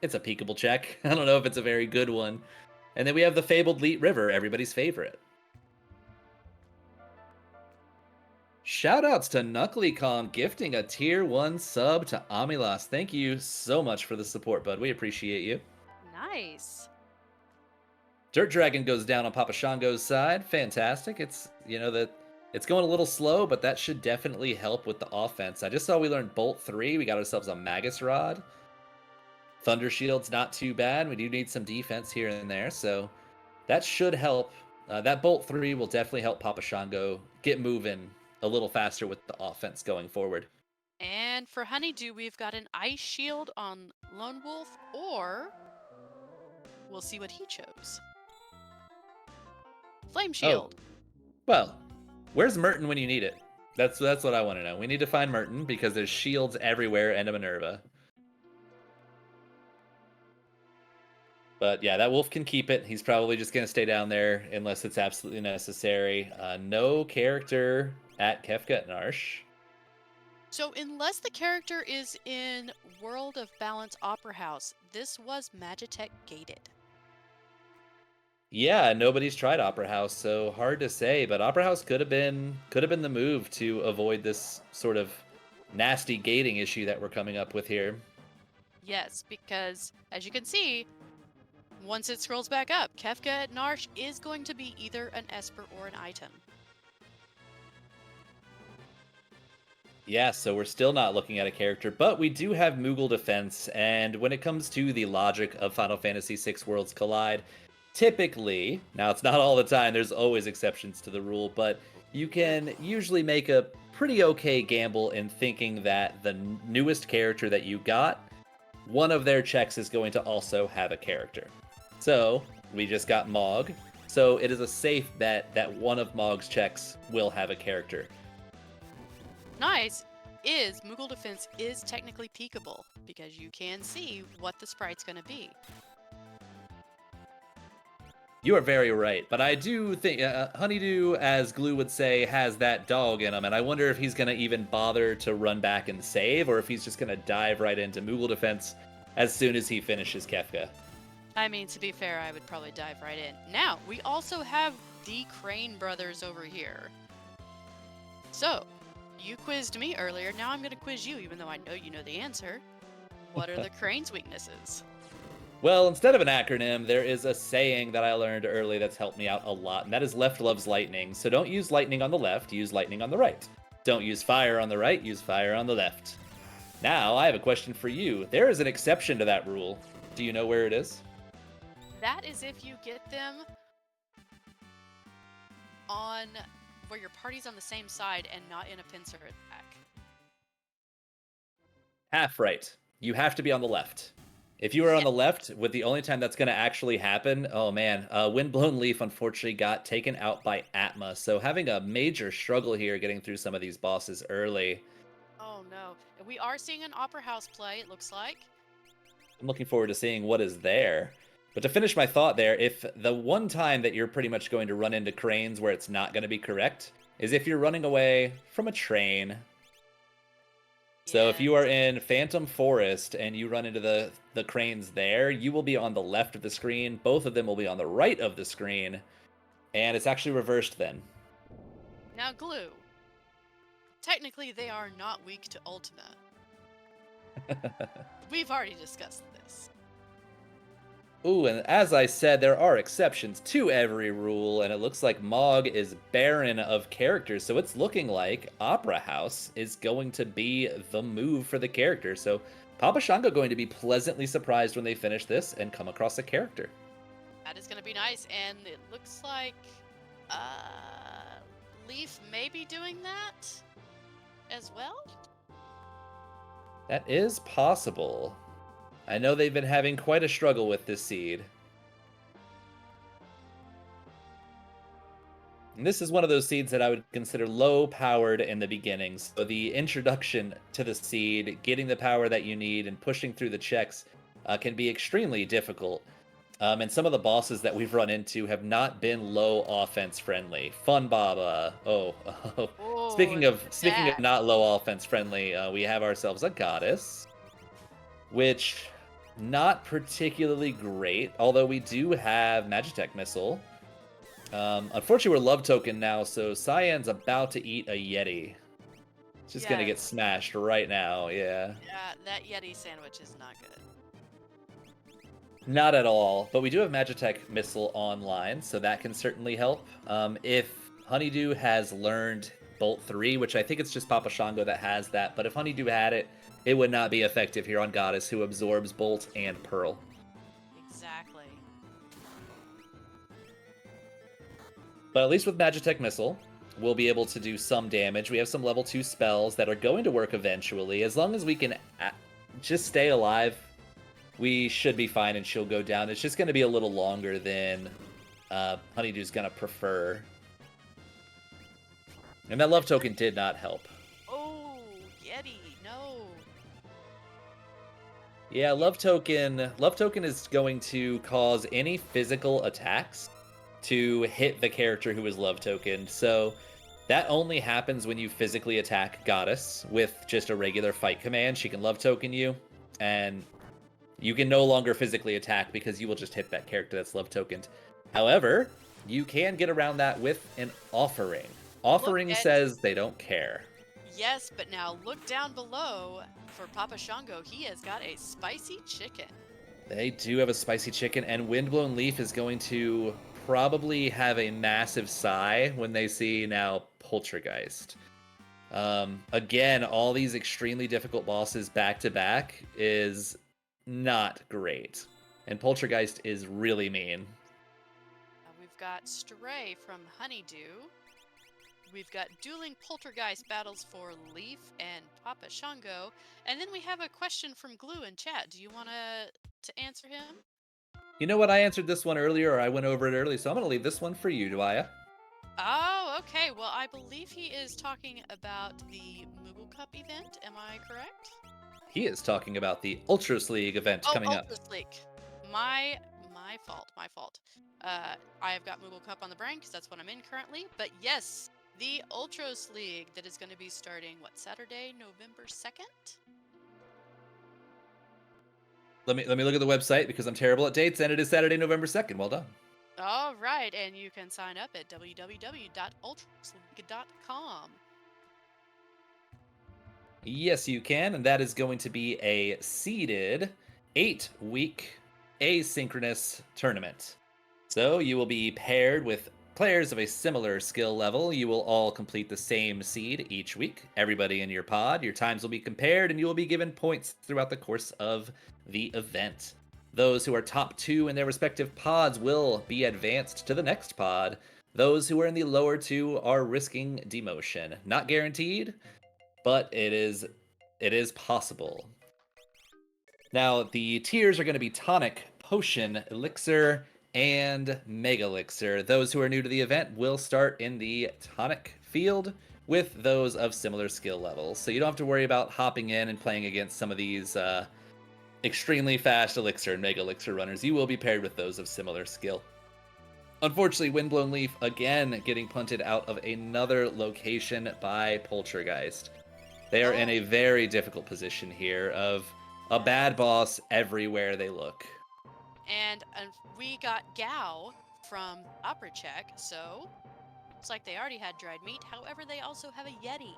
it's a peekable check. I don't know if it's a very good one. And then we have the fabled Leet River, everybody's favorite. Shoutouts to KnuckleyKong gifting a tier 1 sub to Amilas. Thank you so much for the support, bud. We appreciate you. Nice. Dirt Dragon goes down on PapaShongo's side. Fantastic. It's, it's going a little slow, but that should definitely help with the offense. I just saw we learned Bolt 3. We got ourselves a Magus Rod. Thunder Shield's not too bad. We do need some defense here and there, so that should help. That Bolt 3 will definitely help PapaShongo get moving a little faster with the offense going forward. And for HunnyDoo, we've got an Ice Shield on Lone Wolf, or we'll see what he chose. Flame Shield. Oh. Well, where's Merton when you need it? That's what I want to know. We need to find Merton because there's shields everywhere and a Minerva. But yeah, that wolf can keep it. He's probably just going to stay down there unless it's absolutely necessary. No character at Kefka and Arsh. So unless the character is in World of Balance Opera House, this was Magitech gated. Yeah, nobody's tried Opera House, so hard to say. But Opera House could have been the move to avoid this sort of nasty gating issue that we're coming up with here. Yes, because as you can see, once it scrolls back up, Kefka at Narsh is going to be either an Esper or an item. Yeah, so we're still not looking at a character, but we do have Moogle Defense, and when it comes to the logic of Final Fantasy VI Worlds Collide, typically, now it's not all the time, there's always exceptions to the rule, but you can usually make a pretty okay gamble in thinking that the newest character that you got, one of their checks is going to also have a character. So, we just got Mog, so it is a safe bet that one of Mog's checks will have a character. Nice is Moogle Defense is technically peekable because you can see what the sprite's going to be. You are very right, but I do think HunnyDoo, as Glue would say, has that dog in him, and I wonder if he's going to even bother to run back and save, or if he's just going to dive right into Moogle Defense as soon as he finishes Kefka. I mean, to be fair, I would probably dive right in. Now, we also have the Crane brothers over here. So, you quizzed me earlier, now I'm going to quiz you, even though I know you know the answer. What are the Crane's weaknesses? Well, instead of an acronym, there is a saying that I learned early that's helped me out a lot, and that is left loves lightning. So don't use lightning on the left, use lightning on the right. Don't use fire on the right, use fire on the left. Now, I have a question for you. There is an exception to that rule. Do you know where it is? That is if you get them on where your party's on the same side and not in a pincer attack. Half right. You have to be on the left. If you are on the left, with the only time that's going to actually happen, oh man, WindblownLeaf unfortunately got taken out by Atma, so having a major struggle here getting through some of these bosses early. Oh no. We are seeing an Opera House play, it looks like. I'm looking forward to seeing what is there. But to finish my thought there, if the one time that you're pretty much going to run into cranes where it's not going to be correct is if you're running away from a train. So if you are in Phantom Forest and you run into the cranes there, you will be on the left of the screen. Both of them will be on the right of the screen. And it's actually reversed then. Now, Glue. Technically, they are not weak to Ultima. We've already discussed this. Ooh, and as I said, there are exceptions to every rule, and it looks like Mog is barren of characters, so it's looking like Opera House is going to be the move for the character. So PapaShongo going to be pleasantly surprised when they finish this and come across a character. That is going to be nice, and it looks like Leaf may be doing that as well? That is possible. I know they've been having quite a struggle with this seed. And this is one of those seeds that I would consider low-powered in the beginning. So the introduction to the seed, getting the power that you need, and pushing through the checks can be extremely difficult. And some of the bosses that we've run into have not been low offense friendly. Fun Baba. Speaking of not low offense friendly, we have ourselves a goddess, which not particularly great. Although we do have Magitech Missile, Unfortunately, we're love token now, so Cyan's about to eat a Yeti. It's just gonna get Yes. smashed right now, yeah. Yeah, that Yeti sandwich is not good. Not at all, but we do have Magitech Missile online, so that can certainly help. If HunnyDoo has learned Bolt 3, which I think it's just PapaShongo that has that, but if HunnyDoo had it, it would not be effective here on Goddess, who absorbs Bolt and Pearl. Exactly. But at least with Magitech Missile, we'll be able to do some damage. We have some level 2 spells that are going to work eventually. As long as we can just stay alive, we should be fine and she'll go down. It's just going to be a little longer than HunnyDoo's going to prefer. And that love token did not help. Oh, Yeti, no. Yeah, love token is going to cause any physical attacks to hit the character who is love tokened. So that only happens when you physically attack Goddess with just a regular fight command. She can love token you, and you can no longer physically attack because you will just hit that character that's love tokened. However, you can get around that with an offering. Offering says they don't care. Yes, but now look down below for PapaShongo. He has got a spicy chicken. They do have a spicy chicken, and WindblownLeaf is going to probably have a massive sigh when they see now Poltergeist. Again, all these extremely difficult bosses back to back is not great, and Poltergeist is really mean. We've got Stray from HunnyDoo. We've got dueling Poltergeist battles for Leaf and PapaShongo, and then we have a question from Glue in chat. Do you want to answer him? You know what? I answered this one earlier, or I went over it early, so I'm going to leave this one for you, Dweia. Oh, okay. Well, I believe he is talking about the Moogle Cup event. Am I correct? He is talking about the Ultros League event coming up. Ultros League. My fault. I have got Moogle Cup on the brain because that's what I'm in currently. But yes, the Ultros League that is going to be starting, what, Saturday, November 2nd? Let me look at the website because I'm terrible at dates, and it is Saturday, November 2nd. Well done. All right, and you can sign up at www.ultrosleague.com. Yes, you can, and that is going to be a seeded 8-week asynchronous tournament. So you will be paired with players of a similar skill level. You will all complete the same seed each week. Everybody in your pod, your times will be compared, and you will be given points throughout the course of the event. Those who are top 2 in their respective pods will be advanced to the next pod. Those who are in the lower 2 are risking demotion. Not guaranteed, but it is possible. Now, the tiers are going to be tonic, potion, elixir, and mega elixir. Those who are new to the event will start in the tonic field with those of similar skill levels. So you don't have to worry about hopping in and playing against some of these extremely fast elixir and mega elixir runners. You will be paired with those of similar skill. Unfortunately, WindblownLeaf again getting punted out of another location by Poltergeist. They are in a very difficult position here of a bad boss everywhere they look. And we got Gao from Opera Check, so it's like they already had dried meat. However, they also have a Yeti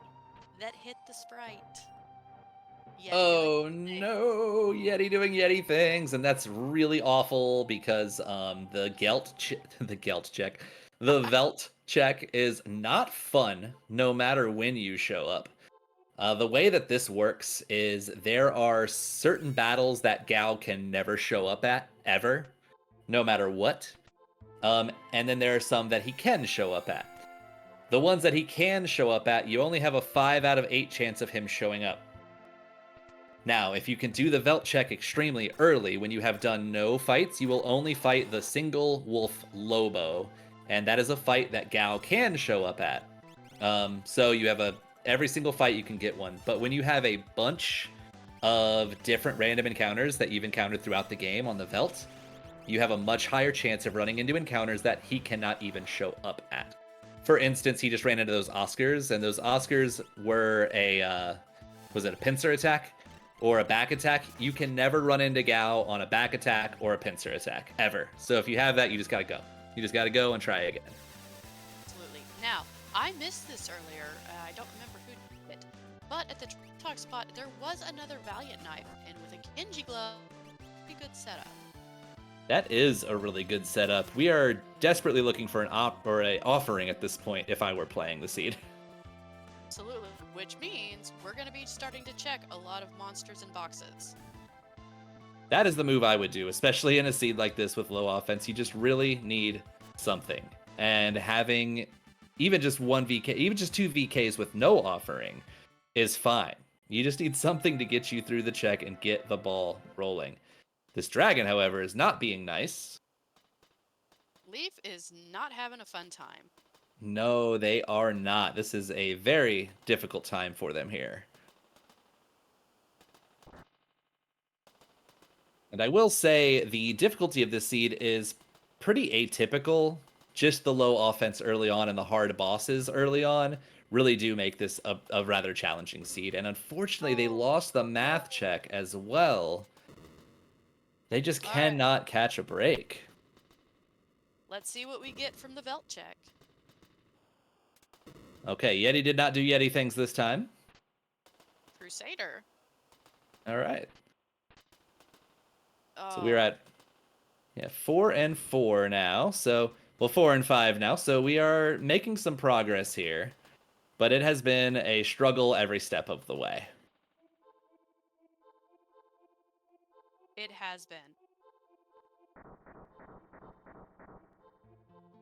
that hit the sprite. Oh no, Yeti doing Yeti things, and that's really awful because the Velt check is not fun no matter when you show up. The way that this works is there are certain battles that Gao can never show up at, ever, no matter what. And then there are some that he can show up at. The ones that he can show up at, you only have a 5 out of 8 chance of him showing up. Now, if you can do the Velt check extremely early, when you have done no fights, you will only fight the single wolf Lobo. And that is a fight that Gao can show up at. So you have every single fight you can get one. But when you have a bunch of different random encounters that you've encountered throughout the game on the Velt, you have a much higher chance of running into encounters that he cannot even show up at. For instance, he just ran into those Oscars, and those Oscars were was it a pincer attack or a back attack? You can never run into Gao on a back attack or a pincer attack, ever. So if you have that, you just gotta go. You just got to go and try again. Absolutely. Now, I missed this earlier. I don't remember who did it. But at the talk spot, there was another Valiant knife, and with a Kenji glove, pretty good setup. That is a really good setup. We are desperately looking for an offering at this point if I were playing the seed. Absolutely. Which means we're going to be starting to check a lot of monsters and boxes. That is the move I would do, especially in a seed like this with low offense. You just really need something. And having even just one VK, even just 2 VKs with no offering is fine. You just need something to get you through the check and get the ball rolling. This dragon, however, is not being nice. Leaf is not having a fun time. No, they are not. This is a very difficult time for them here. And I will say the difficulty of this seed is pretty atypical. Just the low offense early on and the hard bosses early on really do make this a rather challenging seed. And unfortunately, they lost the math check as well. They just cannot catch a break. Let's see what we get from the Velt check. Okay, Yeti did not do Yeti things this time. Crusader. All right. Oh. So we're at 4 and 4 now. So, well, 4 and 5 now. So we are making some progress here. But it has been a struggle every step of the way. It has been.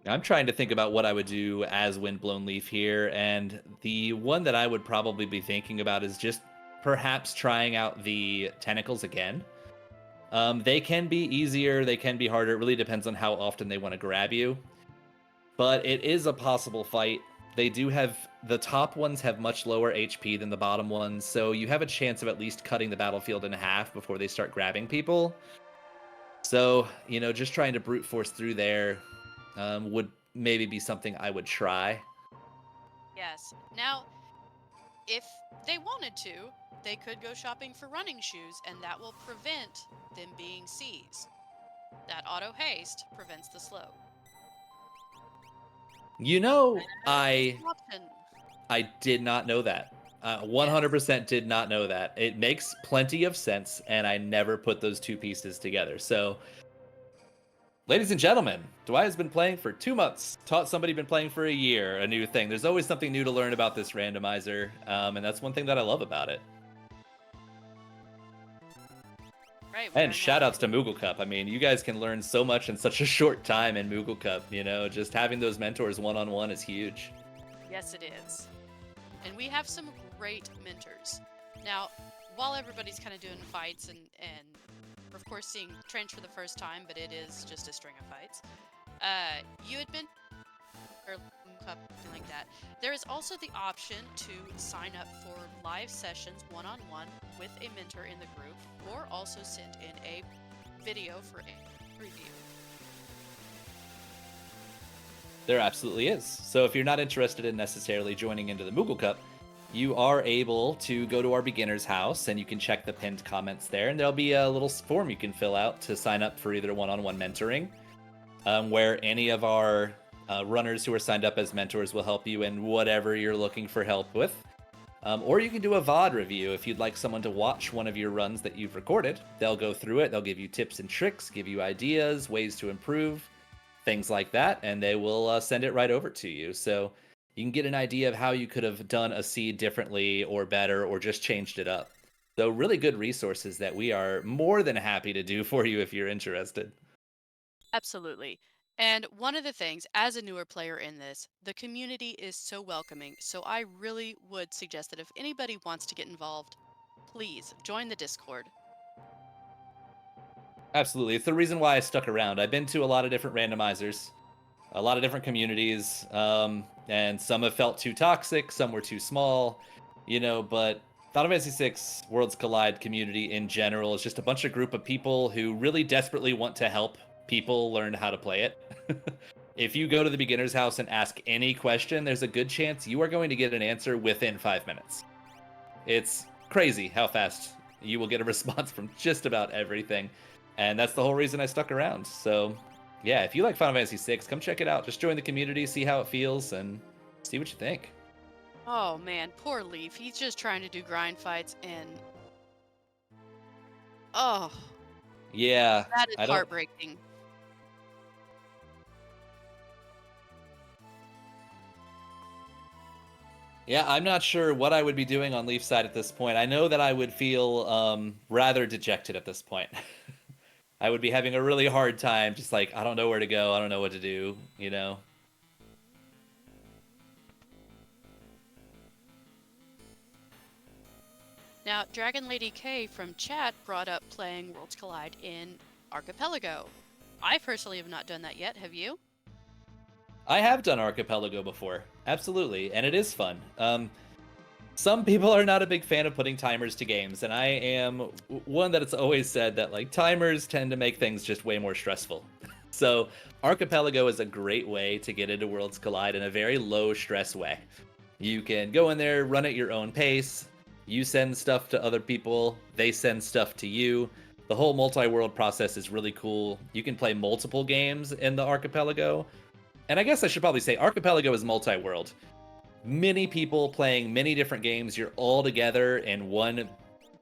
I'm trying to think about what I would do as WindblownLeaf here, and the one that I would probably be thinking about is just perhaps trying out the tentacles again. They can be easier, they can be harder. It really depends on how often they want to grab you. But it is a possible fight. They do have, the top ones have much lower HP than the bottom ones, so you have a chance of at least cutting the battlefield in half before they start grabbing people. So, you know, just trying to brute force through there would maybe be something I would try. Yes. Now, if they wanted to, they could go shopping for running shoes, and that will prevent them being seized. That auto haste prevents the slow. You know, Option. I did not know that. 100% did not know that. It makes plenty of sense, and I never put those two pieces together. So, ladies and gentlemen, Dweia's been playing for 2 months. Taught somebody been playing for a year, a new thing. There's always something new to learn about this randomizer, and that's one thing that I love about it. Right, and shout outs to Moogle Cup. I mean, you guys can learn so much in such a short time in Moogle Cup, you know, just having those mentors one-on-one is huge. Yes, it is. And we have some great mentors. Now, while everybody's kind of doing fights and of course seeing Trench for the first time, but it is just a string of fights, you had been, or Cup, something like that. There is also the option to sign up for live sessions one-on-one with a mentor in the group, or also send in a video for a review. There absolutely is. So if you're not interested in necessarily joining into the Moogle Cup, you are able to go to our beginner's house and you can check the pinned comments there, and there'll be a little form you can fill out to sign up for either one-on-one mentoring, where any of our runners who are signed up as mentors will help you in whatever you're looking for help with. Or you can do a VOD review if you'd like someone to watch one of your runs that you've recorded. They'll go through it, they'll give you tips and tricks, give you ideas, ways to improve, things like that, and they will send it right over to you. So you can get an idea of how you could have done a seed differently or better, or just changed it up. So really good resources that we are more than happy to do for you if you're interested. Absolutely. And one of the things, as a newer player in this, the community is so welcoming. So I really would suggest that if anybody wants to get involved, please join the Discord. Absolutely. It's the reason why I stuck around. I've been to a lot of different randomizers, a lot of different communities, and some have felt too toxic, some were too small, you know, but Final Fantasy VI Worlds Collide community in general is just a bunch of group of people who really desperately want to help people learn how to play it. If you go to the beginner's house and ask any question, there's a good chance you are going to get an answer within 5 minutes. It's crazy how fast you will get a response from just about everything. And that's the whole reason I stuck around. So Yeah, if you like Final Fantasy VI, come check it out. Just join the community, see how it feels, and see what you think. Oh man, poor Leaf. He's just trying to do grind fights and oh, Yeah, that is I don't. heartbreaking. Yeah, I'm not sure what I would be doing on Leaf's side at this point. I know that I would feel rather dejected at this point. I would be having a really hard time, just like, I don't know where to go, I don't know what to do, you know? Now, Dragon Lady K from chat brought up playing Worlds Collide in Archipelago. I personally have not done that yet. Have you? I have done Archipelago before, absolutely, and it is fun. Some people are not a big fan of putting timers to games, and I am one that it's always said that like timers tend to make things just way more stressful. So Archipelago is a great way to get into Worlds Collide in a very low stress way. You can go in there, run at your own pace. You send stuff to other people, they send stuff to you. The whole multi-world process is really cool. You can play multiple games in the Archipelago. And I guess I should probably say Archipelago is multi-world. Many people playing many different games. You're all together in one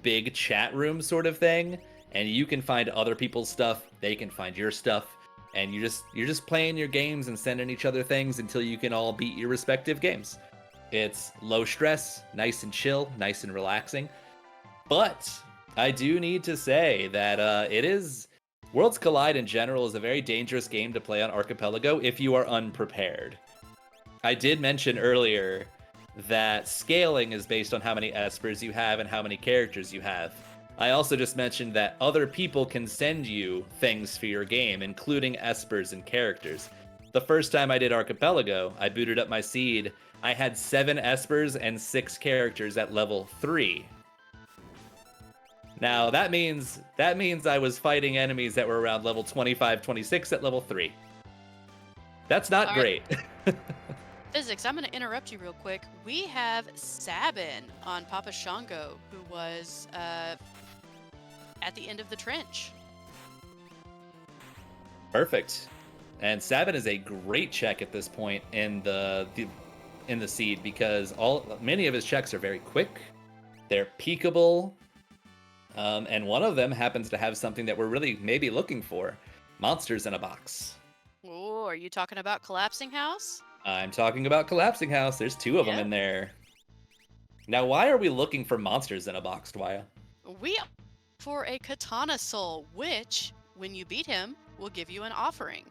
big chat room sort of thing, and you can find other people's stuff. They can find your stuff, and you're just playing your games and sending each other things until you can all beat your respective games. It's low stress, nice and chill, nice and relaxing. But I do need to say that it is Worlds Collide in general is a very dangerous game to play on Archipelago if you are unprepared. I did mention earlier that scaling is based on how many espers you have and how many characters you have. I also just mentioned that other people can send you things for your game, including espers and characters. The first time I did Archipelago, I booted up my seed. I had 7 espers and 6 characters at level 3. Now, that means I was fighting enemies that were around level 25, 26 at level 3. That's not great. Physics, I'm going to interrupt you real quick. We have Sabin on PapaShongo, who was at the end of the trench. Perfect. And Sabin is a great check at this point in the seed because many of his checks are very quick. They're peekable. And one of them happens to have something that we're really maybe looking for. Monsters in a box. Oh, are you talking about Collapsing House? I'm talking about Collapsing House. There's 2 of them in there. Now, why are we looking for monsters in a box, Dweia? We are for a Katana Soul, which, when you beat him, will give you an offering.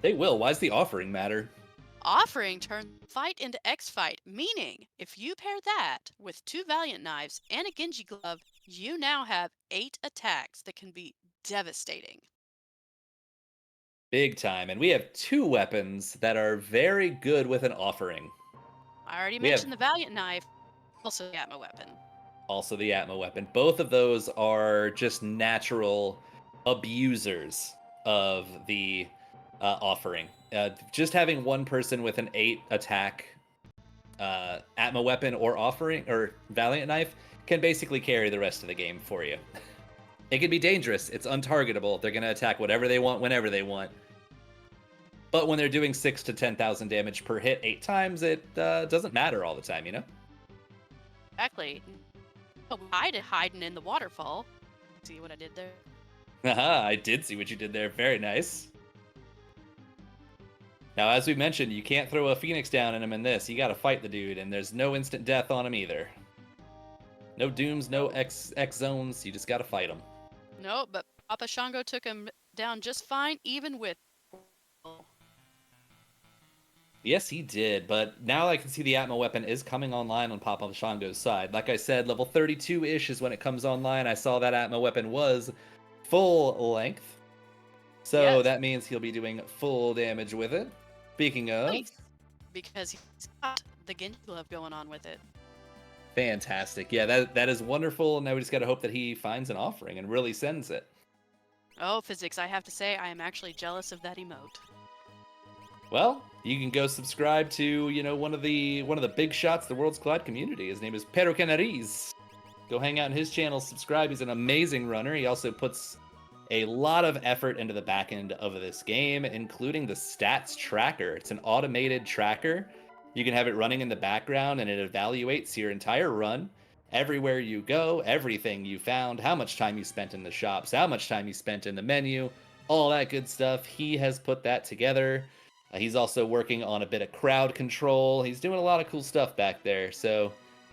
They will. Why does the offering matter? Offering turns fight into X-Fight, meaning if you pair that with 2 Valiant Knives and a Genji Glove, you now have 8 attacks that can be devastating. Big time. And we have 2 weapons that are very good with an offering. I already mentioned the Valiant Knife, also the Atma weapon. Also the Atma weapon. Both of those are just natural abusers of the offering. Just having one person with an 8 attack Atma weapon or offering or Valiant Knife can basically carry the rest of the game for you. It can be dangerous. It's untargetable. They're going to attack whatever they want, whenever they want. But when they're doing 6 to 10,000 damage per hit 8 times, it doesn't matter all the time, you know? Exactly. Oh, hiding in the waterfall. See what I did there? Haha, I did see what you did there. Very nice. Now, as we mentioned, you can't throw a Phoenix down in him in this. You got to fight the dude, and there's no instant death on him either. No dooms, no X zones. You just got to fight him. No, but PapaShongo took him down just fine, even with. Yes, he did, but now I can see the Atma weapon is coming online on PapaShongo's side. Like I said, level 32-ish is when it comes online. I saw that Atma weapon was full length. So that means he'll be doing full damage with it. Speaking of... Nice. Because he's got the Genji Glove going on with it. Fantastic. Yeah, that is wonderful. Now we just got to hope that he finds an offering and really sends it. Oh, Physics, I have to say, I am actually jealous of that emote. Well, you can go subscribe to, one of the big shots of the Worlds Collide community. His name is Pero Canariz. Go hang out in his channel, subscribe. He's an amazing runner. He also puts a lot of effort into the back end of this game, including the stats tracker. It's an automated tracker. You can have it running in the background and it evaluates your entire run, everywhere you go, everything you found, how much time you spent in the shops, how much time you spent in the menu, all that good stuff. He has put that together. He's also working on a bit of crowd control. He's doing a lot of cool stuff back there. So,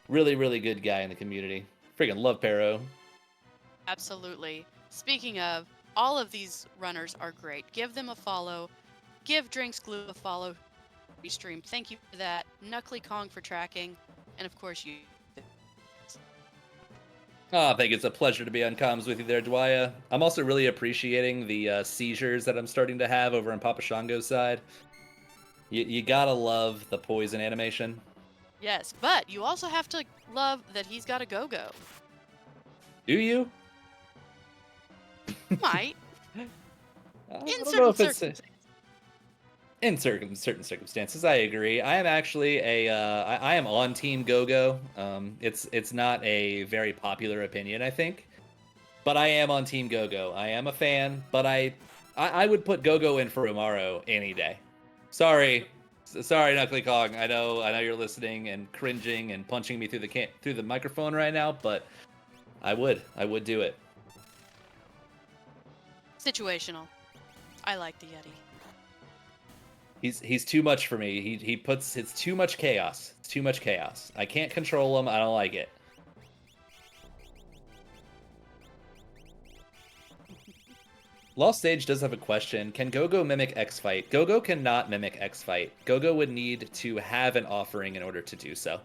really, really good guy in the community. Freaking love Pero. Absolutely. Speaking of, all of these runners are great. Give them a follow. Give DrinksGlue a follow. Stream. Thank you for that. KnuckleyKong for tracking. And of course, you. Oh, I think it's a pleasure to be on comms with you there, Dweia. I'm also really appreciating the seizures that I'm starting to have over on PapaShongo's side. You gotta love the poison animation. Yes, but you also have to love that he's got a go-go. Do you? Might. I In don't know certain if it's circumstances. in certain circumstances. I agree. I am actually I am on Team Go-Go. It's not a very popular opinion, I think, but I am on Team Go-Go. I am a fan, but I would put Go-Go in for Umaro any day. Sorry, KnuckleyKong. I know you're listening and cringing and punching me through the microphone right now, but I would do it. Situational. I like the Yeti. He's too much for me. It's too much chaos. It's too much chaos. I can't control him. I don't like it. Lost Sage does have a question. Can Go-Go mimic X-Fight? Go-Go cannot mimic X-Fight. Go-Go would need to have an offering in order to do so.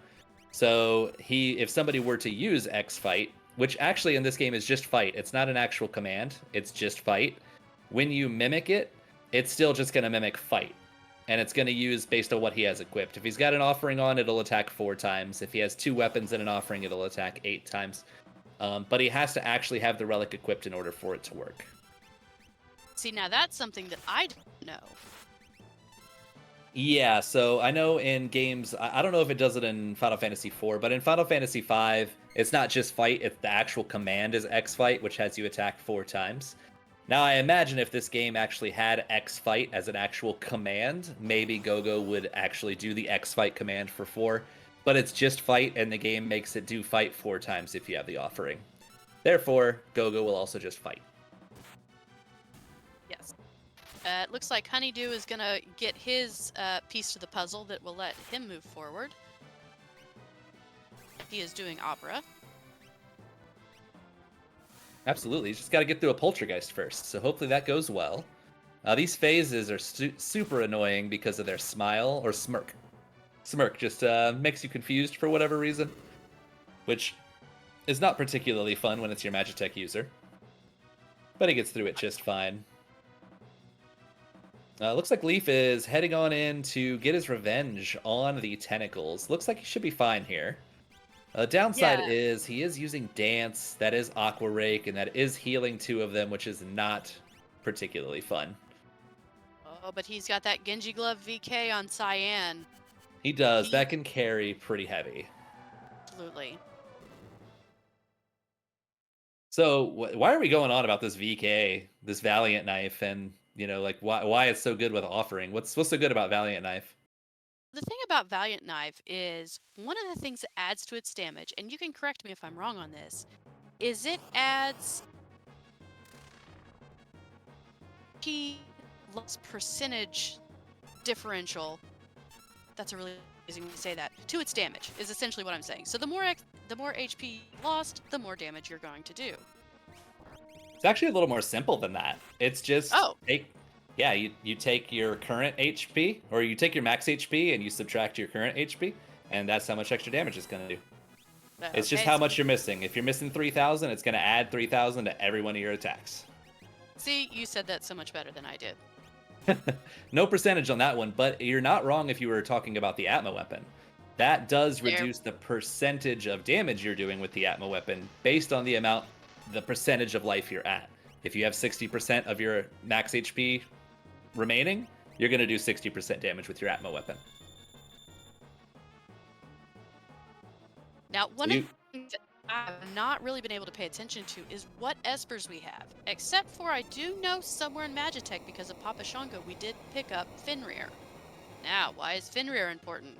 So if somebody were to use X-Fight, which actually in this game is just fight. It's not an actual command. It's just fight. When you mimic it, it's still just going to mimic fight. And it's going to use based on what he has equipped. If he's got an offering on, it'll attack 4 times. If he has 2 weapons and an offering, it'll attack 8 times. But he has to actually have the relic equipped in order for it to work. See, now that's something that I don't know. Yeah, so I know in games, I don't know if it does it in Final Fantasy IV, but in Final Fantasy V, it's not just fight, it's the actual command is X-Fight, which has you attack 4 times. Now, I imagine if this game actually had X-Fight as an actual command, maybe Go-Go would actually do the X-Fight command for 4, but it's just fight, and the game makes it do fight 4 times if you have the offering. Therefore, Go-Go will also just fight. Yes. It looks like HunnyDoo is going to get his piece to the puzzle that will let him move forward. He is doing Opera. Absolutely. He's just got to get through a Poltergeist first, so hopefully that goes well. These phases are super annoying because of their smile or smirk. Smirk just makes you confused for whatever reason, which is not particularly fun when it's your Magitech user. But he gets through it just fine. Looks like Leaf is heading on in to get his revenge on the tentacles. Looks like he should be fine here. Downside is he is using Dance, that is Aqua Rake, and that is healing 2 of them, which is not particularly fun. Oh, but he's got that Genji Glove VK on Cyan. He does. That can carry pretty heavy. Absolutely. So why are we going on about this VK, this Valiant Knife, and like why it's so good with offering? What's so good about Valiant Knife? The thing about Valiant Knife is one of the things that adds to its damage, and you can correct me if I'm wrong on this, is it adds loss percentage differential. That's a really easy way to say that. To its damage is essentially what I'm saying. So the more HP lost, the more damage you're going to do. It's actually a little more simple than that. It's just you take your current HP, or you take your max HP and you subtract your current HP, and that's how much extra damage it's going to do. It's just how much you're missing. If you're missing 3,000, it's going to add 3,000 to every one of your attacks. See, you said that so much better than I did. No percentage on that one, but you're not wrong if you were talking about the Atma weapon. That does reduce the percentage of damage you're doing with the Atma weapon based on the percentage of life you're at. If you have 60% of your max HP remaining, you're going to do 60% damage with your Atma weapon. Now, one of the things I've not really been able to pay attention to is what espers we have. Except for I do know somewhere in Magitech because of PapaShongo we did pick up Fenrir. Now, why is Fenrir important?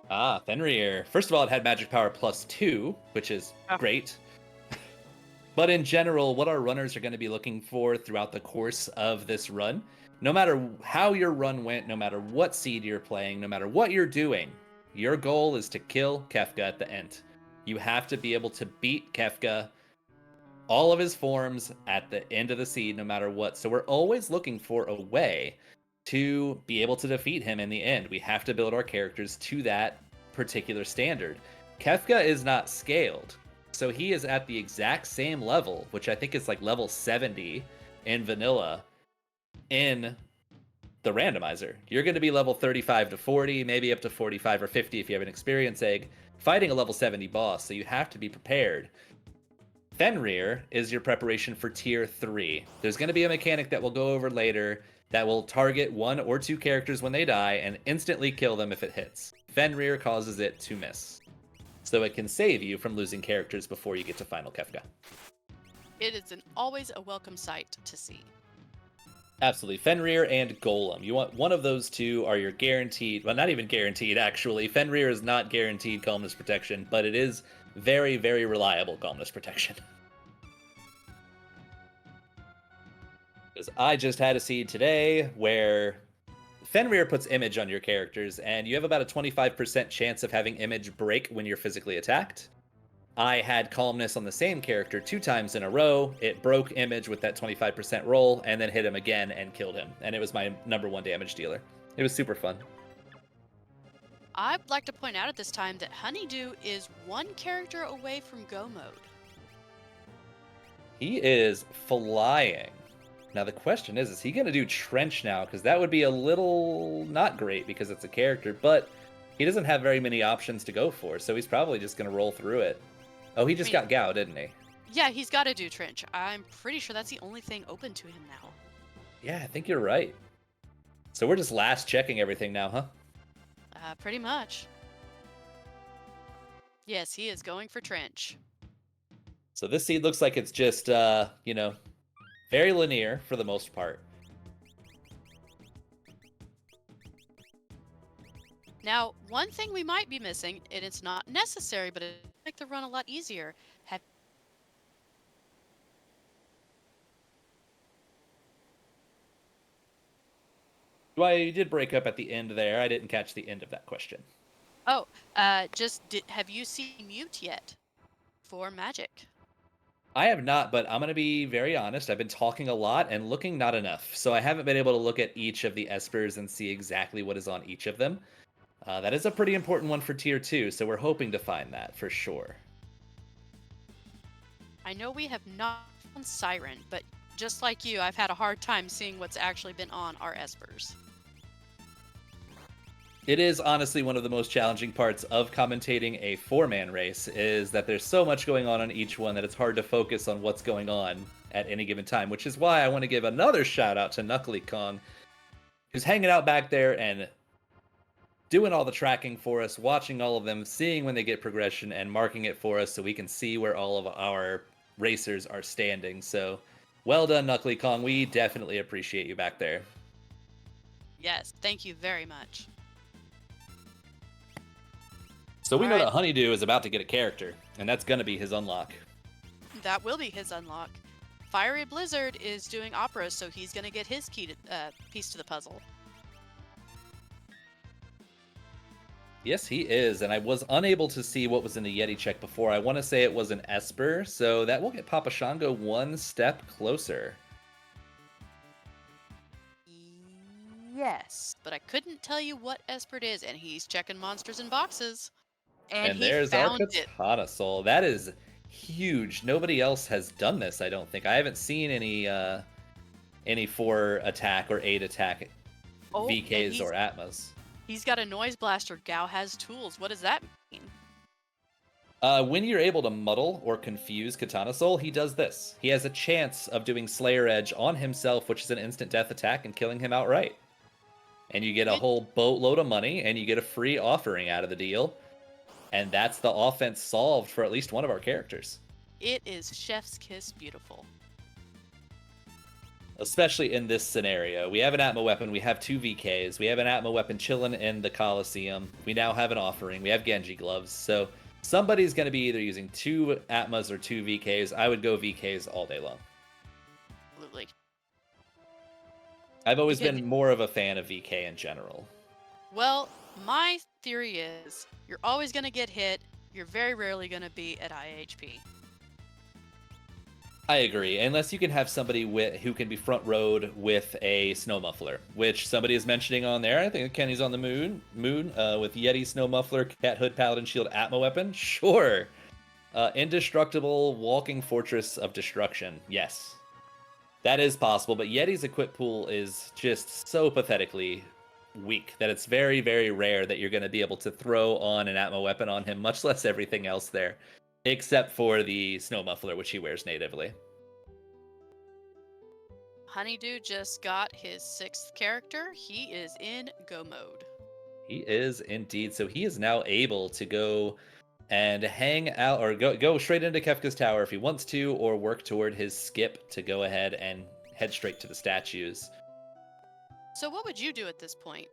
Ah, Fenrir. First of all, it had magic power +2, which is Oh. great. But in general, what our runners are going to be looking for throughout the course of this run, no matter how your run went, no matter what seed you're playing, no matter what you're doing, your goal is to kill Kefka at the end. You have to be able to beat Kefka, all of his forms, at the end of the seed, no matter what. So we're always looking for a way to be able to defeat him in the end. We have to build our characters to that particular standard. Kefka is not scaled, so he is at the exact same level, which I think is like level 70 in vanilla in the randomizer. You're going to be level 35 to 40, maybe up to 45 or 50 if you have an experience egg, fighting a level 70 boss, so you have to be prepared. Fenrir is your preparation for tier 3. There's going to be a mechanic that we'll go over later that will target 1 or 2 characters when they die and instantly kill them if it hits. Fenrir causes it to miss, so it can save you from losing characters before you get to final Kefka. It is always a welcome sight to see. Absolutely. Fenrir and Golem. You want one of those two are your guaranteed, well, not even guaranteed, actually. Fenrir is not guaranteed calmness protection, but it is very, very reliable calmness protection. Because I just had a seed today where Fenrir puts image on your characters, and you have about a 25% chance of having image break when you're physically attacked. I had calmness on the same character 2 times in a row. It broke image with that 25% roll, and then hit him again and killed him. And it was my #1 damage dealer. It was super fun. I'd like to point out at this time that HunnyDoo is 1 character away from go mode. He is flying. Now the question is he going to do Trench now? Because that would be a little not great because it's a character, but he doesn't have very many options to go for, so he's probably just going to roll through it. Oh, he just got Gao, didn't he? Yeah, he's got to do Trench. I'm pretty sure that's the only thing open to him now. Yeah, I think you're right. So we're just last checking everything now, huh? Pretty much. Yes, he is going for Trench. So this seed looks like it's just, very linear for the most part. Now, one thing we might be missing, and it's not necessary, but it make the run a lot easier. You did break up at the end there. I didn't catch the end of that question. Oh, have you seen Mute yet for Magic? I have not, but I'm going to be very honest. I've been talking a lot and looking not enough. So I haven't been able to look at each of the espers and see exactly what is on each of them. That is a pretty important one for tier 2, so we're hoping to find that for sure. I know we have not found Siren, but just like you, I've had a hard time seeing what's actually been on our espers. It is honestly one of the most challenging parts of commentating a 4-man race, is that there's so much going on each one that it's hard to focus on what's going on at any given time, which is why I want to give another shout out to KnuckleyKong, who's hanging out back there and doing all the tracking for us, watching all of them, seeing when they get progression, and marking it for us so we can see where all of our racers are standing. So, well done, KnuckleyKong. We definitely appreciate you back there. Yes, thank you very much. So we know that HunnyDoo is about to get a character, and that's going to be his unlock. That will be his unlock. FieryBlizzard is doing Opera, so he's going to get his key to, piece to the puzzle. Yes, he is, and I was unable to see what was in the Yeti check before. I want to say it was an Esper, so that will get PapaShongo 1 step closer. Yes, but I couldn't tell you what Esper it is, and he's checking monsters in boxes. And there's our Katana Soul. That is huge. Nobody else has done this, I don't think. I haven't seen any 4 attack or 8 attack VKs or Atmas. He's got a Noise Blaster. Gao has tools. What does that mean? When you're able to muddle or confuse Katana Soul, he does this. He has a chance of doing Slayer Edge on himself, which is an instant death attack, and killing him outright. And you get a whole boatload of money, and you get a free offering out of the deal. And that's the offense solved for at least one of our characters. It is chef's kiss beautiful. Especially in this scenario. We have an Atma weapon, we have 2 VKs, we have an Atma weapon chilling in the Coliseum, we now have an offering, we have Genji gloves, so somebody's going to be either using 2 Atmas or 2 VKs. I would go VKs all day long. Absolutely. I've always been more of a fan of VK in general. Well, my theory is you're always going to get hit, you're very rarely going to be at IHP. I agree, unless you can have somebody who can be front rowed with a snow muffler, which somebody is mentioning on there. I think Kenny's on the moon with Yeti snow muffler, cat hood, paladin shield, Atma weapon. Sure, indestructible walking fortress of destruction. Yes, that is possible, but Yeti's equip pool is just so pathetically weak that it's very, very rare that you're going to be able to throw on an Atma weapon on him, much less everything else there. Except for the snow muffler, which he wears natively. HunnyDoo just got his 6th character. He is in go mode. He is indeed. So he is now able to go and hang out, or go straight into Kefka's Tower if he wants to, or work toward his skip to go ahead and head straight to the statues. So what would you do at this point?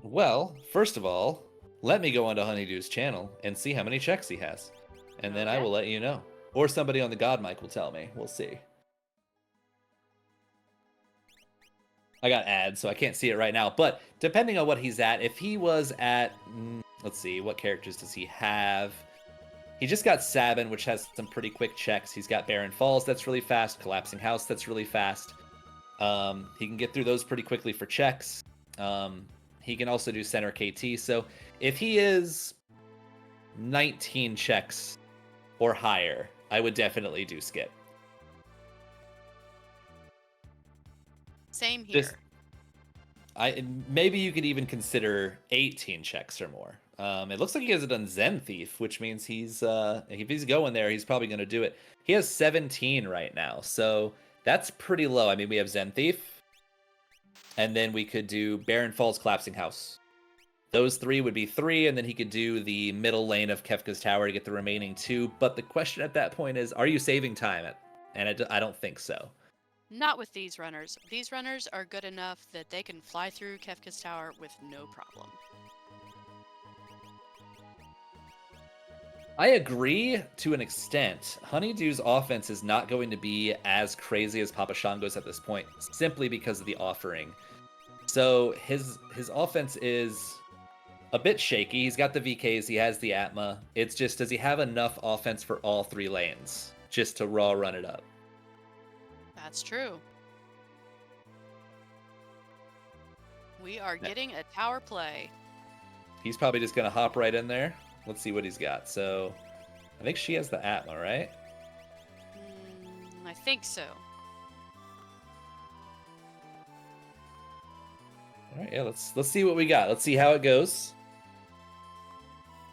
Well, first of all, let me go onto HunnyDoo's channel and see how many checks he has. And then I will let you know. Or somebody on the God mic will tell me. We'll see. I got ads, so I can't see it right now. But depending on what he's at, if he was at... let's see, what characters does he have? He just got Sabin, which has some pretty quick checks. He's got Barren Falls, that's really fast. Collapsing House, that's really fast. He can get through those pretty quickly for checks. He can also do Center KT. So if he is 19 checks or higher, I would definitely do skip. Same here. Maybe you could even consider 18 checks or more. It looks like he hasn't done Zen Thief, which means if he's going there, he's probably going to do it. He has 17 right now, so that's pretty low. I mean, we have Zen Thief, and then we could do Barren Falls, Collapsing House. Those 3 would be 3, and then he could do the middle lane of Kefka's Tower to get the remaining 2. But the question at that point is, are you saving time? And I don't think so. Not with these runners. These runners are good enough that they can fly through Kefka's Tower with no problem. I agree to an extent. HunnyDoo's offense is not going to be as crazy as PapaShongo's at this point, simply because of the offering. So his offense is a bit shaky. He's got the VKs, he has the Atma. It's just, does he have enough offense for all 3 lanes just to raw run it up? That's true. We are getting a tower play. He's probably just going to hop right in there. Let's see what he's got. So I think she has the Atma, right? I think so. All right, yeah, let's see what we got. Let's see how it goes.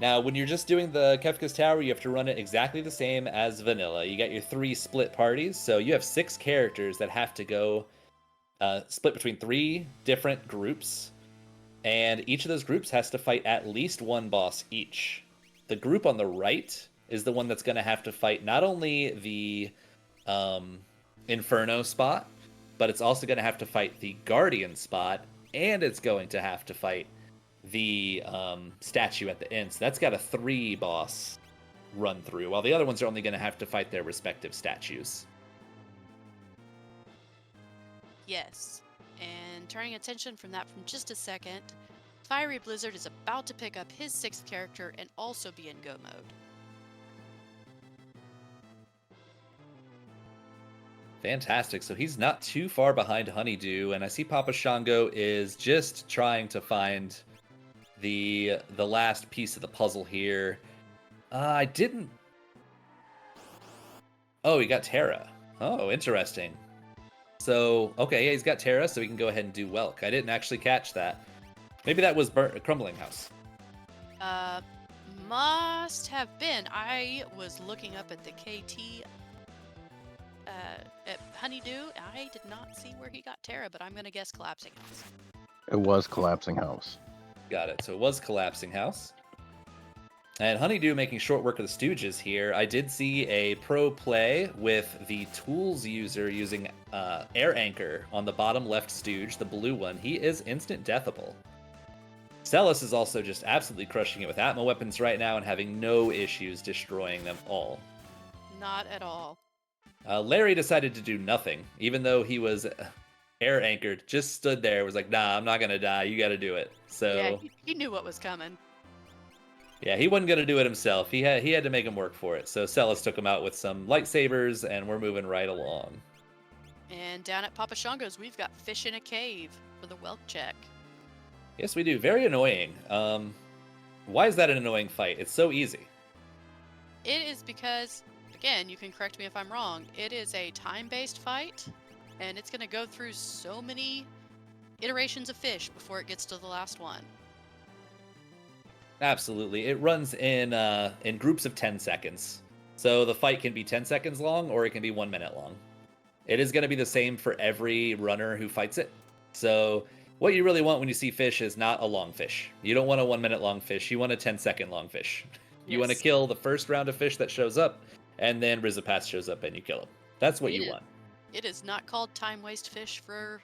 Now, when you're just doing the Kefka's Tower, you have to run it exactly the same as vanilla. You got your 3 split parties, so you have 6 characters that have to go split between 3 different groups, and each of those groups has to fight at least 1 boss each. The group on the right is the one that's going to have to fight not only the Inferno spot, but it's also going to have to fight the Guardian spot, and it's going to have to fight the statue at the end. So that's got a 3 boss run through, while the other ones are only going to have to fight their respective statues. Yes. And turning attention from that from just a second, FieryBlizzard is about to pick up his 6th character and also be in go mode. Fantastic. So he's not too far behind HunnyDoo, and I see PapaShongo is just trying to find the last piece of the puzzle here. I didn't... Oh, he got Terra. Oh, interesting. So, okay, yeah, he's got Terra, so he can go ahead and do Welk. I didn't actually catch that. Maybe that was Crumbling House. Must have been. I was looking up at the KT at HunnyDoo. I did not see where he got Terra, but I'm going to guess Collapsing House. It was Collapsing House. Got it. So it was Collapsing House. And HunnyDoo making short work of the Stooges here. I did see a pro play with the tools user using Air Anchor on the bottom left Stooge, the blue one. He is instant deathable. Celis is also just absolutely crushing it with Atma weapons right now and having no issues destroying them all. Not at all. Larry decided to do nothing, even though he was air anchored, just stood there, was like, nah, I'm not going to die. You got to do it. So Yeah, he knew what was coming. yeah, he wasn't going to do it himself. He had to make him work for it. So Celis took him out with some lightsabers, and we're moving right along. And down at PapaShongo's, we've got Fish in a Cave for the Welk check. Yes, we do. Very annoying. Why is that an annoying fight? It's so easy. It is because, again, you can correct me if I'm wrong, it is a time-based fight, and it's going to go through so many iterations of fish before it gets to the last one. Absolutely. It runs in groups of 10 seconds. So the fight can be 10 seconds long, or it can be 1 minute long. It is going to be the same for every runner who fights it. So what you really want when you see fish is not a long fish. You don't want a 1 minute long fish. You want a 10-second long fish. You want to kill the first round of fish that shows up, and then Rizapath shows up and you kill him. That's what you want. It is not called time waste fish for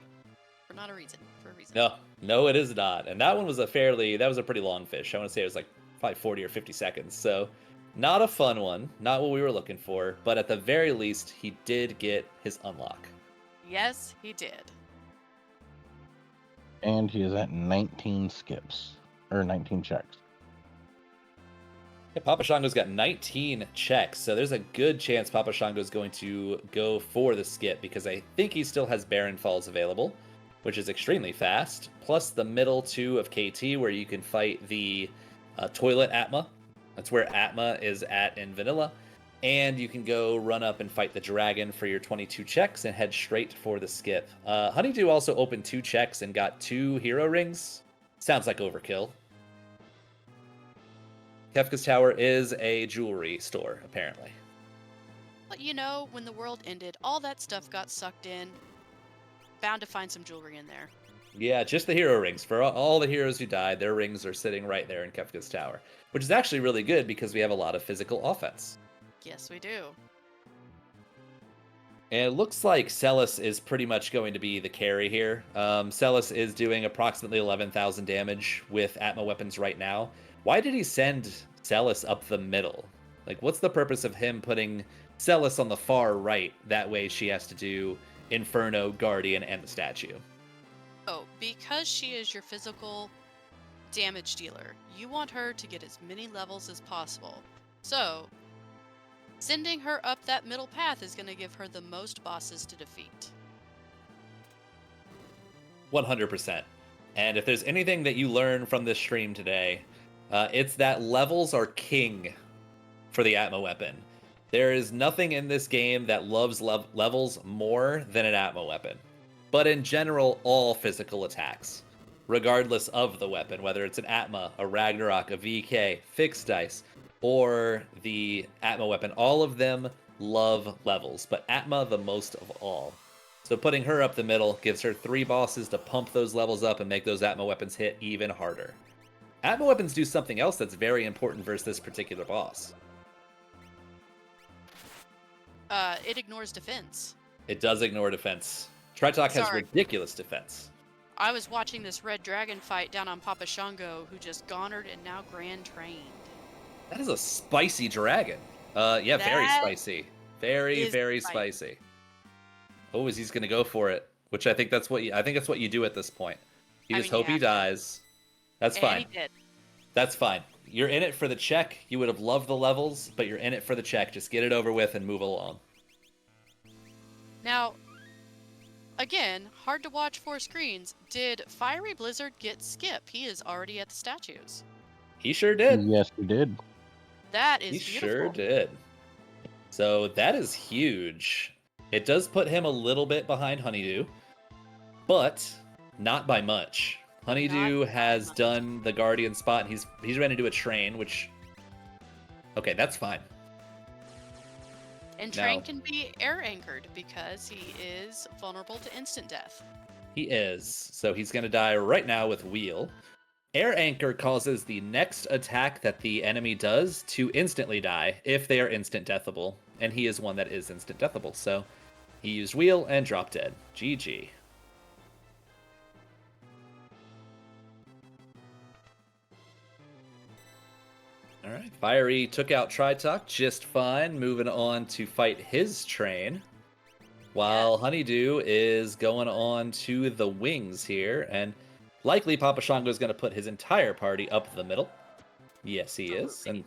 not a reason. For a reason. No, it is not. And that one was a pretty long fish. I want to say it was like probably 40 or 50 seconds. So not a fun one. Not what we were looking for. But at the very least, he did get his unlock. Yes, he did. And he is at 19 skips. Or 19 checks. Yeah, PapaShongo's got 19 checks, so there's a good chance PapaShongo's going to go for the skip because I think he still has Baron Falls available, which is extremely fast, plus the middle 2 of KT where you can fight the Toilet Atma. That's where Atma is at in Vanilla. And you can go run up and fight the Dragon for your 22 checks and head straight for the skip. HunnyDoo also opened 2 checks and got 2 hero rings. Sounds like overkill. Kefka's Tower is a jewelry store, apparently. But you know, when the world ended, all that stuff got sucked in. Bound to find some jewelry in there. Yeah, just the hero rings. For all the heroes who died, their rings are sitting right there in Kefka's Tower. Which is actually really good because we have a lot of physical offense. Yes, we do. And it looks like Celis is pretty much going to be the carry here. Celis is doing approximately 11,000 damage with Atma weapons right now. Why did he send Celis up the middle? Like, what's the purpose of him putting Celis on the far right? That way she has to do Inferno, Guardian, and the statue. Oh, because she is your physical damage dealer, you want her to get as many levels as possible. So, sending her up that middle path is going to give her the most bosses to defeat. 100%. And if there's anything that you learn from this stream today, it's that levels are king for the Atma weapon. There is nothing in this game that loves levels more than an Atma weapon. But in general, all physical attacks, regardless of the weapon, whether it's an Atma, a Ragnarok, a VK, fixed dice, or the Atma weapon, all of them love levels, but Atma the most of all. So putting her up the middle gives her 3 bosses to pump those levels up and make those Atma weapons hit even harder. Atma weapons do something else that's very important versus this particular boss. It ignores defense. It does ignore defense. Tritok has ridiculous defense. I was watching this Red Dragon fight down on PapaShongo, who just garnered and now Grand Trained. That is a spicy dragon. Yeah, very spicy. Very spicy. Oh, he's gonna go for it. Which I think that's what you do at this point. You just hope he dies. That's fine. He did. That's fine. You're in it for the check. You would have loved the levels, but you're in it for the check. Just get it over with and move along. Now, again, hard to watch 4 screens. Did FieryBlizzard get skip? He is already at the statues. He sure did. Yes, he did. That is beautiful. He beautiful. sure did. So that is huge. It does put him a little bit behind HunnyDoo, but not by much. HunnyDoo has done the Guardian spot, and he's ready to do a train, which... Okay, that's fine. And train can be air anchored because he is vulnerable to instant death. He is. So he's going to die right now with Wheel. Air Anchor causes the next attack that the enemy does to instantly die if they are instant deathable, and he is one that is instant deathable, so he used Wheel and dropped dead. GG. Alright, Fiery took out Tritalk just fine, moving on to fight his train. While HunnyDoo is going on to the wings here, and likely PapaShongo is going to put his entire party up the middle. Yes, he is. And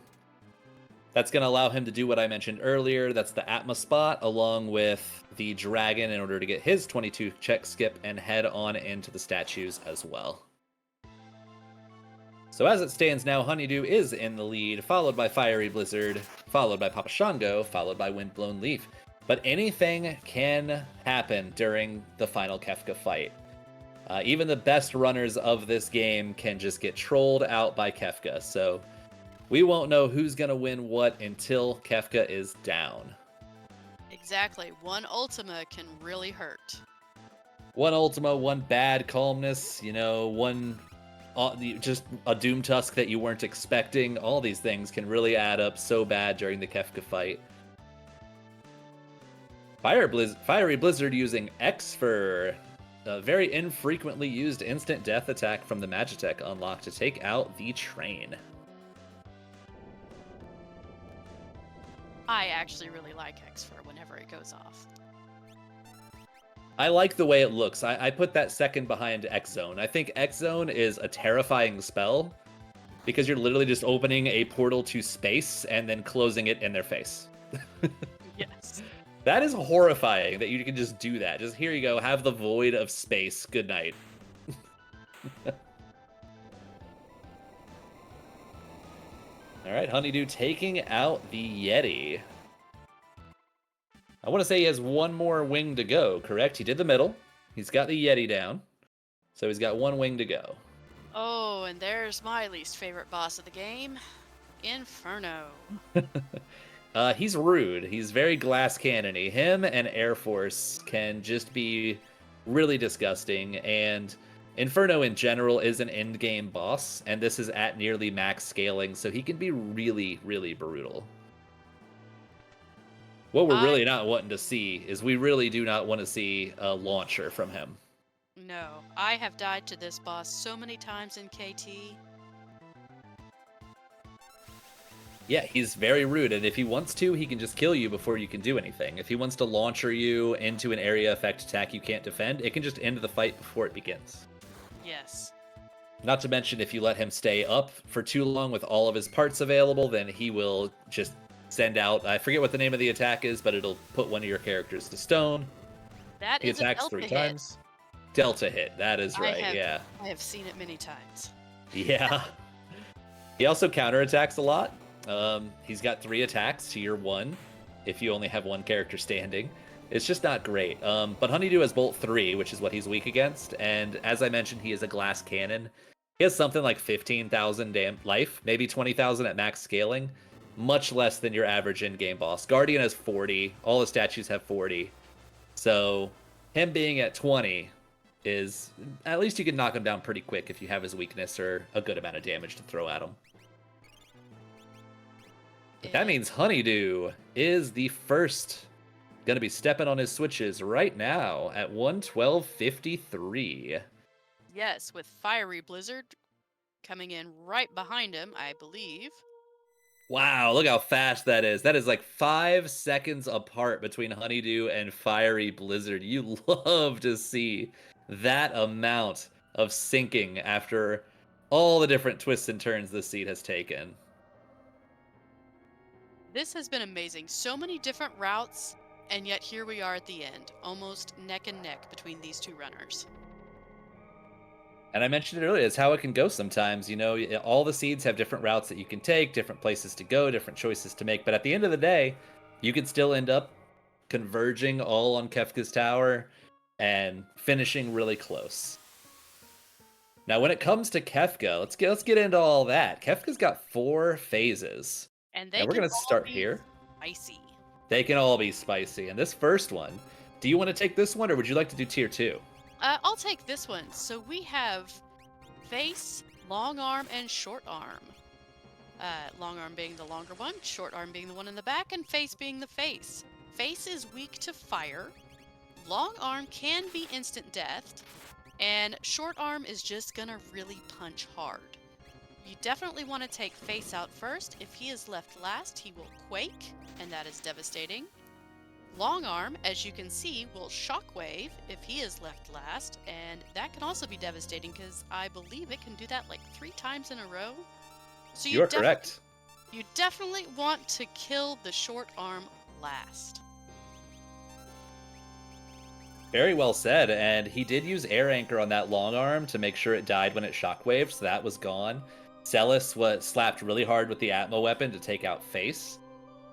that's going to allow him to do what I mentioned earlier. That's the Atma spot, along with the dragon, in order to get his 22 check skip and head on into the statues as well. So as it stands now, HunnyDoo is in the lead, followed by FieryBlizzard, followed by PapaShongo, followed by WindblownLeaf. But anything can happen during the final Kefka fight. Even the best runners of this game can just get trolled out by Kefka. So we won't know who's going to win what until Kefka is down. Exactly. One Ultima can really hurt. One Ultima, one bad calmness, one just a Doom Tusk that you weren't expecting. All these things can really add up so bad during the Kefka fight. FieryBlizzard using Esper, a very infrequently used instant death attack from the Magitech unlocked to take out the train. I actually really like Esper whenever it goes off. I like the way it looks. I put that second behind X-Zone. I think X-Zone is a terrifying spell because you're literally just opening a portal to space and then closing it in their face. Yes. That is horrifying that you can just do that. Just here you go, have the void of space. Good night. All right, HunnyDoo taking out the Yeti. I want to say he has one more wing to go, correct? He did the middle. He's got the Yeti down. So he's got one wing to go. Oh, and there's my least favorite boss of the game, Inferno. He's rude. He's very glass cannony. Him and Air Force can just be really disgusting, and Inferno in general is an endgame boss, and this is at nearly max scaling, so he can be really, really brutal. What we're really not wanting to see is we really do not want to see a launcher from him. No, I have died to this boss so many times in KT. Yeah, he's very rude, and if he wants to, he can just kill you before you can do anything. If he wants to launcher you into an area effect attack you can't defend, it can just end the fight before it begins. Yes. Not to mention, if you let him stay up for too long with all of his parts available, then he will just send out, I forget what the name of the attack is, but it'll put one of your characters to stone. That he is attacks a Delta 3 hit. times. Delta hit, that is right, yeah. I have seen it many times. Yeah. He also counterattacks a lot. He's got 3 attacks to your 1 if you only have one character standing. It's just not great. But HunnyDoo has Bolt 3, which is what he's weak against, and as I mentioned, he is a glass cannon. He has something like 15,000 life, maybe 20,000 at max scaling. Much less than your average in-game boss. Guardian has 40. All the statues have 40. So him being at 20 is... At least you can knock him down pretty quick if you have his weakness or a good amount of damage to throw at him. But that means HunnyDoo is the first going to be stepping on his switches right now at 112.53. Yes, with FieryBlizzard coming in right behind him, I believe. Wow, look how fast that is. That is like 5 seconds apart between HunnyDoo and FieryBlizzard. You love to see that amount of sinking after all the different twists and turns this seed has taken. This has been amazing. So many different routes, and yet here we are at the end, almost neck and neck between these two runners. And I mentioned it earlier, it's how it can go sometimes. All the seeds have different routes that you can take, different places to go, different choices to make. But at the end of the day, you could still end up converging all on Kefka's tower and finishing really close. Now, when it comes to Kefka, let's get into all that. Kefka's got 4 phases. And they we're going to start here. Spicy. They can all be spicy. And this first one, do you want to take this one, or would you like to do tier 2? I'll take this one. So we have face long arm and short arm. Long arm being the longer one, short arm being the one in the back, and face being the face. Face is weak to fire. Long arm can be instant deathed, and short arm is just gonna really punch hard. You definitely want to take face out first. If he is left last, he will quake, and that is devastating. Long arm, as you can see, will shockwave if he is left last, and that can also be devastating because I believe it can do that like 3 times in a row. So You are correct. You definitely want to kill the short arm last. Very well said, and he did use air anchor on that long arm to make sure it died when it shockwaved, so that was gone. Celis was slapped really hard with the Atmo weapon to take out face.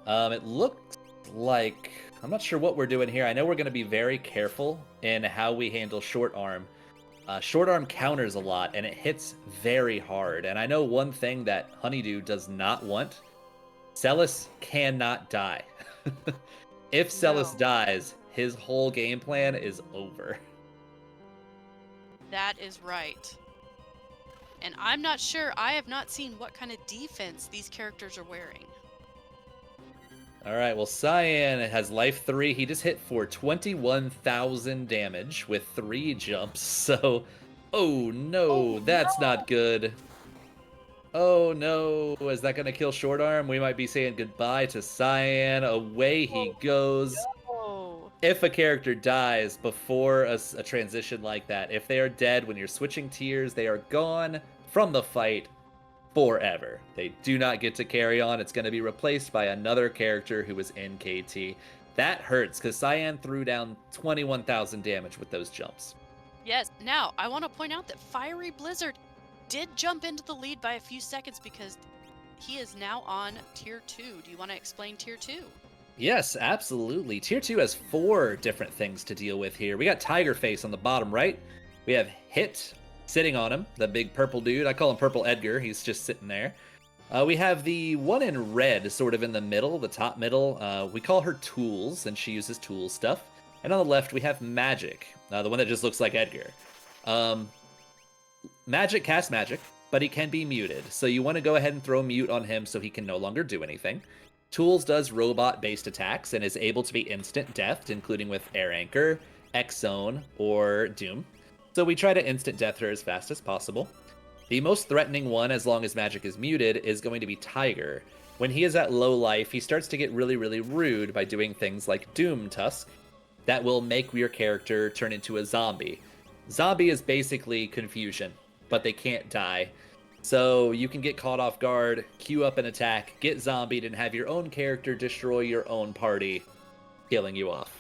It looks like, I'm not sure what we're doing here. I know we're going to be very careful in how we handle short arm. Short arm counters a lot, and it hits very hard. And I know one thing that HunnyDoo does not want. Celis cannot die. If Celis dies, his whole game plan is over. That is right. And I'm not sure, I have not seen what kind of defense these characters are wearing. Alright, well, Cyan has life 3. He just hit for 21,000 damage with 3 jumps, so... Oh no, that's not good. Oh no, is that going to kill Short Arm? We might be saying goodbye to Cyan. Away he goes. No. If a character dies before a transition like that, if they are dead when you're switching tiers, they are gone from the fight forever. They do not get to carry on. It's going to be replaced by another character who is in KT. That hurts because Cyan threw down 21,000 damage with those jumps. Yes, now I want to point out that FieryBlizzard did jump into the lead by a few seconds because he is now on tier 2. Do you want to explain tier 2? Yes, absolutely. Tier 2 has 4 different things to deal with here. We got Tiger Face on the bottom right. We have Hit sitting on him, the big purple dude. I call him Purple Edgar. He's just sitting there. We have the one in red sort of in the middle, the top middle. We call her Tools, and she uses tool stuff. And on the left, we have Magic, the one that just looks like Edgar. Magic casts magic, but he can be muted. So you want to go ahead and throw mute on him so he can no longer do anything. Tools does robot-based attacks and is able to be instant deathed, including with Air Anchor, X-Zone, or Doom. So we try to instant death her as fast as possible. The most threatening one, as long as magic is muted, is going to be Tiger. When he is at low life, he starts to get really, really rude by doing things like Doom Tusk that will make your character turn into a zombie. Zombie is basically confusion, but they can't die. So you can get caught off guard, queue up an attack, get zombied, and have your own character destroy your own party, killing you off.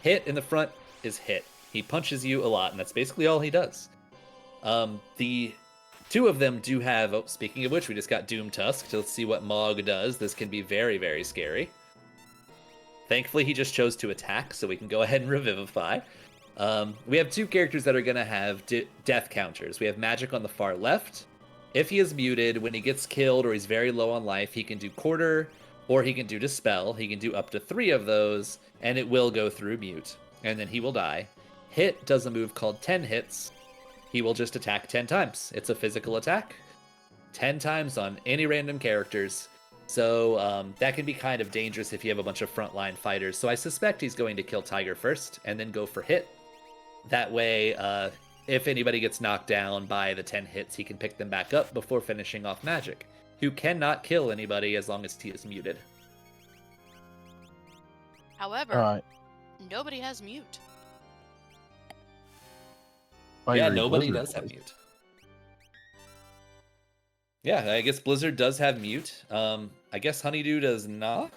Hit in the front is Hit. He punches you a lot, and that's basically all he does. The 2 of them do have, oh, speaking of which, we just got Doom Tusk, so let's see what Mog does. This can be very, very scary. Thankfully, he just chose to attack, so we can go ahead and Revivify. We have 2 characters that are going to have death counters. We have Magic on the far left. If he is muted, when he gets killed or he's very low on life, he can do Quarter, or he can do Dispel. He can do up to 3 of those, and it will go through mute, and then he will die. Hit does a move called 10 hits. He will just attack 10 times. It's a physical attack. 10 times on any random characters. So that can be kind of dangerous if you have a bunch of frontline fighters. So I suspect he's going to kill Tiger first, and then go for Hit. That way, if anybody gets knocked down by the 10 hits, he can pick them back up before finishing off Magic, who cannot kill anybody as long as he is muted. However, nobody has mute. Yeah, nobody does have mute. Yeah, I guess Blizzard does have mute. I guess HunnyDoo does not.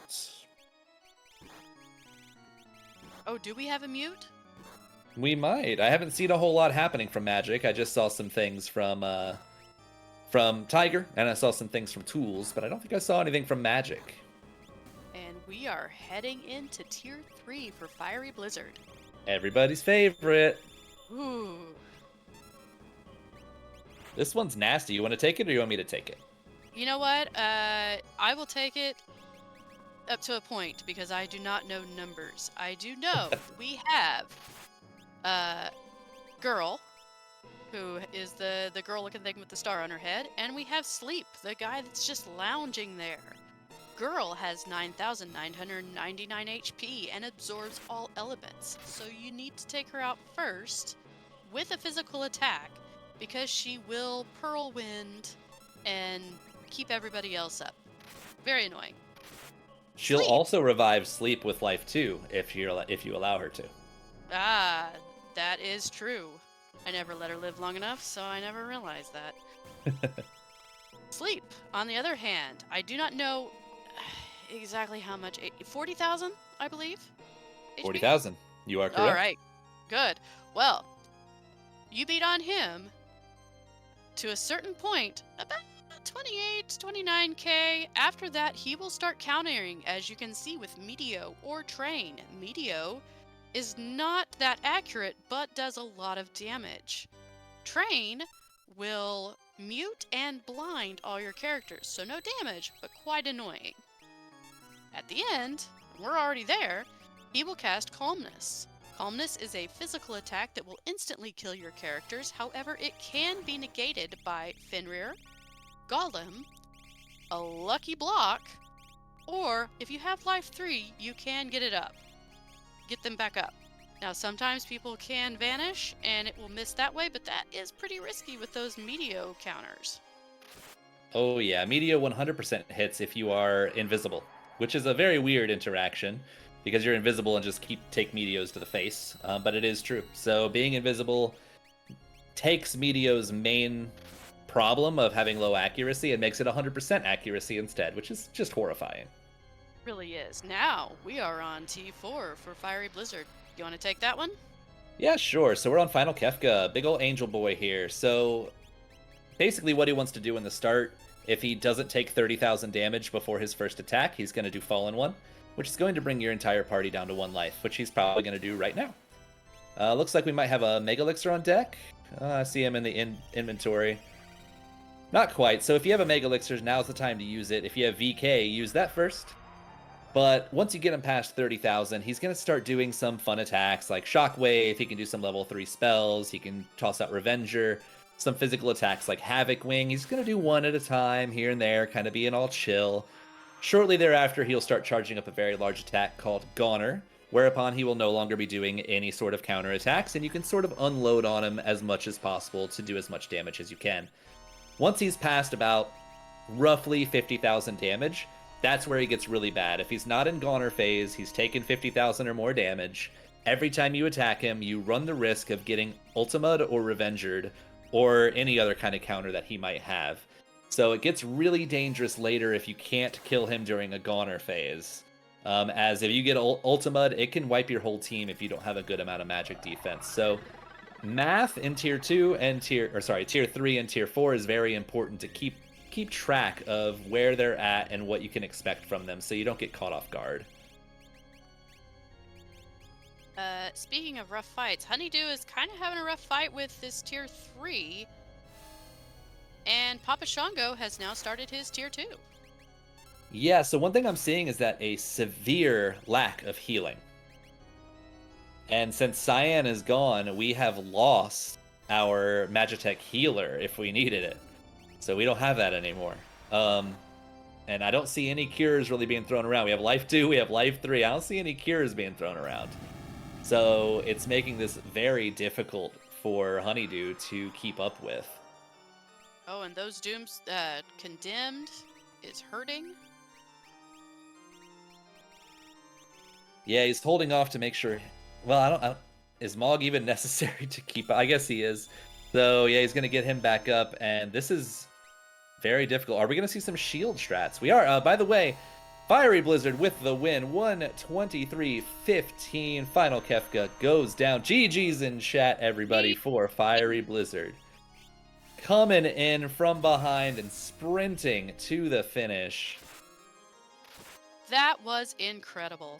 Oh, do we have a mute? We might. I haven't seen a whole lot happening from Magic. I just saw some things from Tiger, and I saw some things from Tools, but I don't think I saw anything from Magic. And we are heading into Tier 3 for FieryBlizzard. Everybody's favorite. Ooh. This one's nasty. You want to take it, or you want me to take it? You know what? I will take it up to a point, because I do not know numbers. I do know we have Girl, who is the girl-looking thing with the star on her head, and we have Sleep, the guy that's just lounging there. Girl has 9,999 HP and absorbs all elements, so you need to take her out first with a physical attack because she will Pearl Wind and keep everybody else up. Very annoying. She'll Sleep. also revive Sleep with life too, if you allow her to. Ah, that is true. I never let her live long enough, so I never realized that. Sleep, on the other hand, I do not know exactly how much. 40,000, I believe? HP? 40,000. You are correct. All right, good. Well, you beat on him to a certain point, about 28, 29k. After that, he will start countering, as you can see with Meteo or Train. Meteo is not that accurate, but does a lot of damage. Train will mute and blind all your characters, so no damage, but quite annoying. At the end, we're already there, he will cast Calmness. Calmness is a physical attack that will instantly kill your characters, however it can be negated by Fenrir, Golem, a lucky block, or if you have life 3, you can get it up. Get them back up. Now sometimes people can vanish and it will miss that way, but that is pretty risky with those Meteo counters. Oh yeah, Meteo 100% hits if you are invisible, which is a very weird interaction because you're invisible and just take Meteos to the face, but it is true. So being invisible takes Meteo's main problem of having low accuracy and makes it 100% accuracy instead, which is just horrifying. Really is. Now we are on T4 for FieryBlizzard. You want to take that one? Yeah, sure. So we're on Final Kefka, big ol' angel boy here. So basically what he wants to do in the start, if he doesn't take 30,000 damage before his first attack, he's going to do Fallen One, which is going to bring your entire party down to 1 life, which he's probably going to do right now. Looks like we might have a Mega Elixir on deck. I see him in the inventory. Not quite. So if you have a Mega Elixir, now's the time to use it. If you have VK, use that first. But once you get him past 30,000, he's going to start doing some fun attacks like Shockwave. He can do some level 3 spells. He can toss out Revenger. Some physical attacks like Havoc Wing. He's going to do one at a time here and there, kind of being all chill. Shortly thereafter, he'll start charging up a very large attack called Goner, whereupon he will no longer be doing any sort of counter attacks, and you can sort of unload on him as much as possible to do as much damage as you can. Once he's past about roughly 50,000 damage, that's where he gets really bad. If he's not in Goner phase, he's taken 50,000 or more damage. Every time you attack him, you run the risk of getting Ultima'd or Revengered, or any other kind of counter that he might have. So it gets really dangerous later if you can't kill him during a Goner phase. As if you get Ultima'd, it can wipe your whole team if you don't have a good amount of magic defense. So math in tier 2 and tier 3 and tier 4 is very important to keep track of where they're at and what you can expect from them so you don't get caught off guard. Speaking of rough fights, HunnyDoo is kind of having a rough fight with this tier 3, and PapaShongo has now started his tier 2. Yeah, so one thing I'm seeing is that a severe lack of healing. And since Cyan is gone, we have lost our Magitech healer if we needed it. So we don't have that anymore. And I don't see any cures really being thrown around. We have life 2, we have life 3. I don't see any cures being thrown around. So it's making this very difficult for HunnyDoo to keep up with. Oh, and those Dooms condemned is hurting. Yeah, he's holding off to make sure. Well, I don't is Mog even necessary to keep? I guess he is. So yeah, he's gonna get him back up, and this is very difficult. Are we gonna see some shield strats? We are. By the way, FieryBlizzard with the win. 123-15. Final Kefka goes down. GG's in chat, everybody, for FieryBlizzard. Coming in from behind and sprinting to the finish. That was incredible.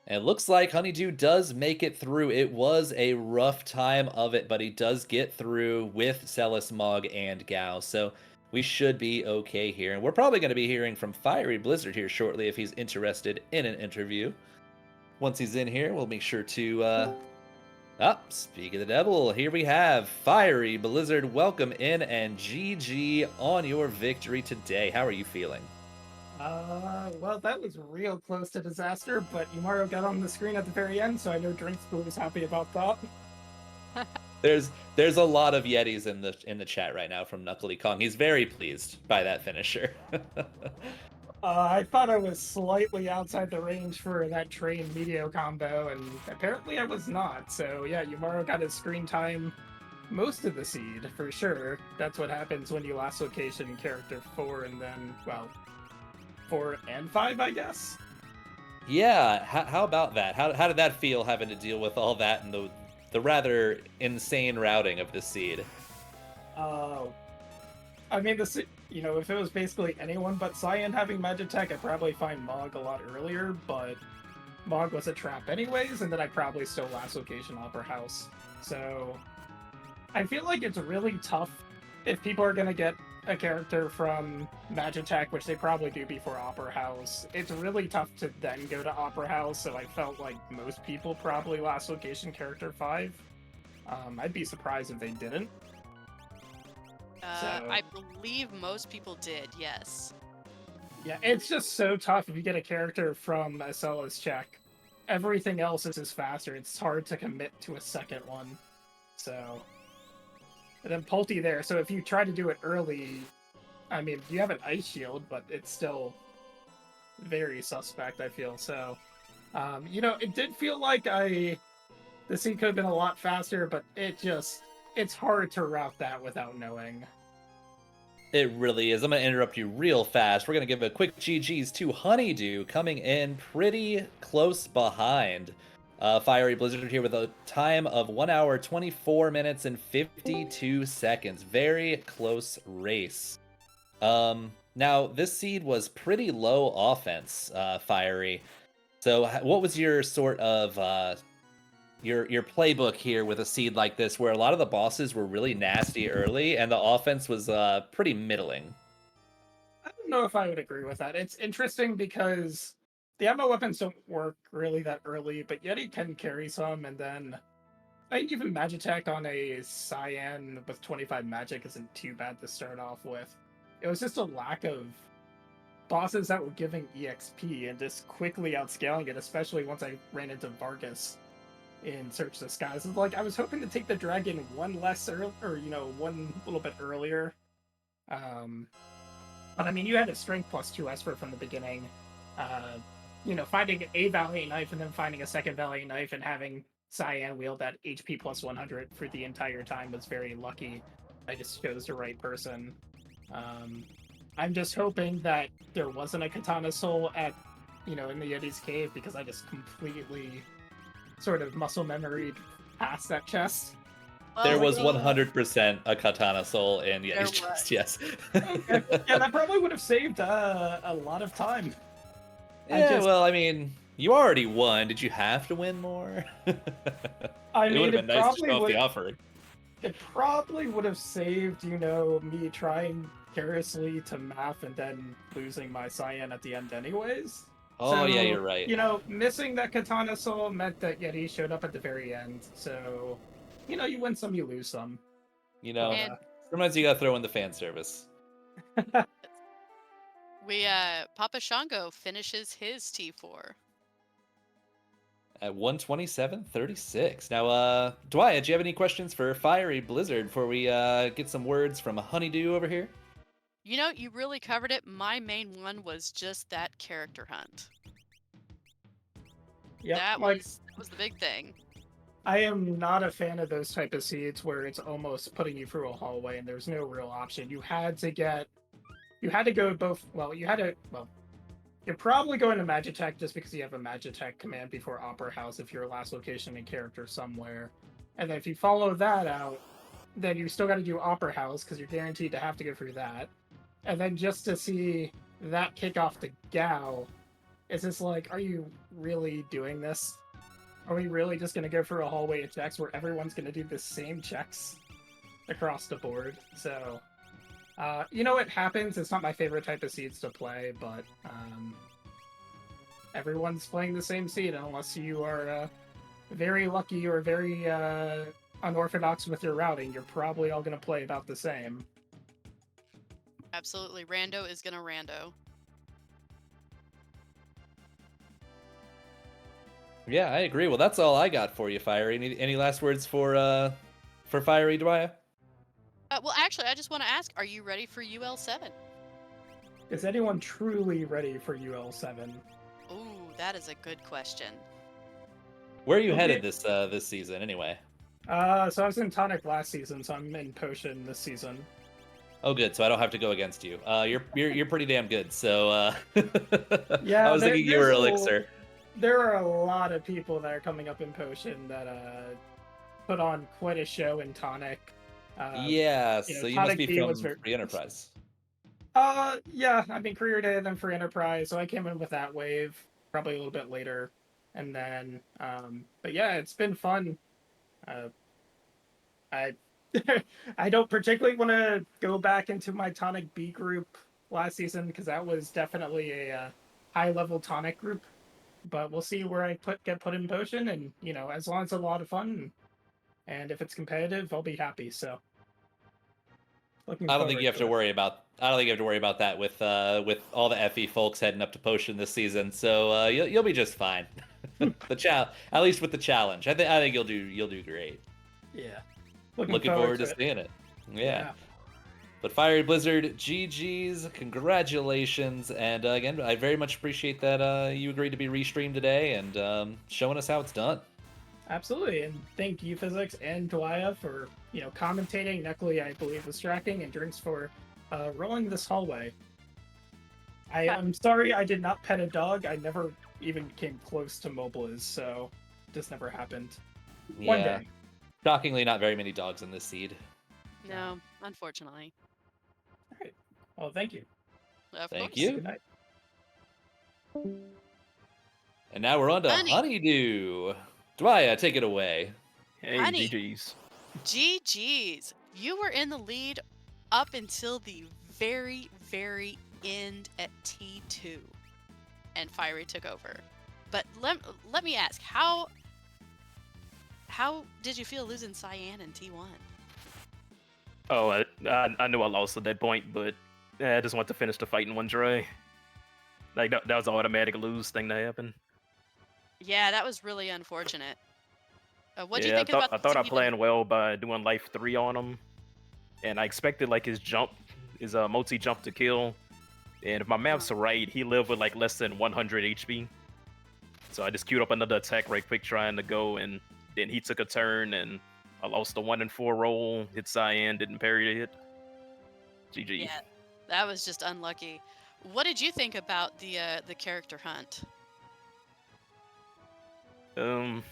And it looks like HunnyDoo does make it through. It was a rough time of it, but he does get through with Celis, Mog, and Gao. So we should be okay here. And we're probably going to be hearing from FieryBlizzard here shortly if he's interested in an interview. Once he's in here, we'll make sure to Speak of the devil, here we have FieryBlizzard. Welcome in and GG on your victory today. How are you feeling? Well, that was real close to disaster, but Umaru got on the screen at the very end, so I know DrinksGlue is happy about that. There's a lot of Yetis in the chat right now from KnuckleyKong. He's very pleased by that finisher. I thought I was slightly outside the range for that train Medio combo, and apparently I was not. So yeah, Umaru got his screen time most of the seed, for sure. That's what happens when you last location character 4 and then, well, 4 and 5, I guess? Yeah, how about that? How did that feel, having to deal with all that and the rather insane routing of this seed? I mean, if it was basically anyone but Cyan having Magitech, I'd probably find Mog a lot earlier, but Mog was a trap anyways, and then I'd probably still last location Opera House. So I feel like it's really tough if people are going to get a character from Magitech, which they probably do before Opera House. It's really tough to then go to Opera House, so I felt like most people probably last location character 5. I'd be surprised if they didn't. I believe most people did, yes. Yeah, it's just so tough if you get a character from Acella's check. Everything else is just faster. It's hard to commit to a second one. So, and then Pulti there. So if you try to do it early, I mean, you have an ice shield, but it's still very suspect, I feel. So, it did feel like the seed could have been a lot faster, but it's hard to route that without knowing. It really is. I'm going to interrupt you real fast. We're going to give a quick GG's to HunnyDoo, coming in pretty close behind FieryBlizzard here with a time of 1 hour, 24 minutes, and 52 seconds. Very close race. Now, this seed was pretty low offense, Fiery. So what was your sort of... your playbook here with a seed like this, where a lot of the bosses were really nasty early and the offense was pretty middling? I don't know if I would agree with that. It's interesting because the ammo weapons don't work really that early, but Yeti can carry some, and then I think even Magitech on a Cyan with 25 magic isn't too bad to start off with. It was just a lack of bosses that were giving EXP and just quickly outscaling it, especially once I ran into Vargas in Search the Skies. Like, I was hoping to take the dragon one little bit earlier. But I mean, you had a strength +2 esper from the beginning. Finding a Valiant Knife and then finding a second Valiant Knife and having Cyan wield that HP +100 for the entire time was very lucky. I just chose the right person. I'm just hoping that there wasn't a Katana Soul in the Yeti's cave, because I just completely sort of muscle memoried past that chest. There was 100% a Katana Soul in Yeti's chest, yes. Okay. Yeah, that probably would have saved a lot of time. Well, I mean, you already won. Did you have to win more? I mean, it would have been nice to show off the offering. It probably would have saved, me trying carelessly to math and then losing my Cyan at the end anyways. Oh, yeah, you're right. Missing that Katana Soul meant that Yeti showed up at the very end. So, you win some, you lose some. Sometimes you gotta throw in the fan service. PapaShongo finishes his T4 at 127.36. Now, Dweia, do you have any questions for FieryBlizzard before we get some words from HunnyDoo over here? You really covered it. My main one was just that character hunt. Yep, that was the big thing. I am not a fan of those type of seeds where it's almost putting you through a hallway and there's no real option. You're probably going to Magitech just because you have a Magitech command before Opera House if you're last location and character somewhere. And then if you follow that out, then you still got to do Opera House because you're guaranteed to have to go through that. And then just to see that kick off the Gao, it's just like, are you really doing this? Are we really just going to go through a hallway of checks where everyone's going to do the same checks across the board? So, it happens. It's not my favorite type of seeds to play, but everyone's playing the same seed unless you are very lucky or very unorthodox with your routing, you're probably all going to play about the same. Absolutely. Rando is gonna rando. Yeah, I agree. Well, that's all I got for you, Fiery. Any last words for Fiery Dweia? Well, actually, I just want to ask, are you ready for UL7? Is anyone truly ready for UL7? Ooh, that is a good question. Where are you Okay. headed this season, anyway? So I was in Tonic last season, so I'm in Potion this season. Oh, good. So I don't have to go against you. You're pretty damn good. So Yeah, I was thinking you were Elixir. There are a lot of people that are coming up in Potion that put on quite a show in Tonic. Yeah, you know, so you must Tonic be B from was very... Free Enterprise. Yeah, I mean Career Day, then Free Enterprise, so I came in with that wave probably a little bit later, and then but yeah, it's been fun. I I don't particularly want to go back into my Tonic B group last season because that was definitely a high level Tonic group. But we'll see where I get put in Potion, and you know, as long as it's a lot of fun, and if it's competitive, I'll be happy. So, looking I don't forward think you have to to it. worry about. I don't think you have to worry about that with all the FE folks heading up to Potion this season. So you'll be just fine. At least with the challenge, I think you'll do great. Yeah, Looking forward to seeing it. Yeah. But Fiery Blizzard, GG's, congratulations, and again, I very much appreciate that you agreed to be restreamed today and showing us how it's done. Absolutely, and thank you, Phsyicshebang and Dweia, for commentating. Knuckley, I believe, was tracking, and Drinks for rolling this hallway. I'm sorry I did not pet a dog. I never even came close to Mobliz, so this never happened. Yeah. One day. Shockingly, not very many dogs in this seed. No, unfortunately. All right. Well, thank you. Of Thank course. you. Good night. And now we're on to Honey. HunnyDoo. Dweia, take it away. Hey, Honey. GG's. GG's. You were in the lead up until the very, very end at T2. And Fiery took over. But let me ask, how did you feel losing Cyan in T1? Oh, I knew I lost at that point, but I just want to finish the fight in one try. Like, that was an automatic lose thing that happened. Yeah, that was really unfortunate. What do you Yeah, think about I thought I the planned well by doing life 3 on him. And I expected, like, his multi-jump to kill. And if my maths are right, he lived with, like, less than 100 HP. So I just queued up another attack right quick trying to go, and then he took a turn, and I lost the 1 in 4 roll, hit Cyan, didn't parry the hit. GG. Yeah, that was just unlucky. What did you think about the character hunt? Kind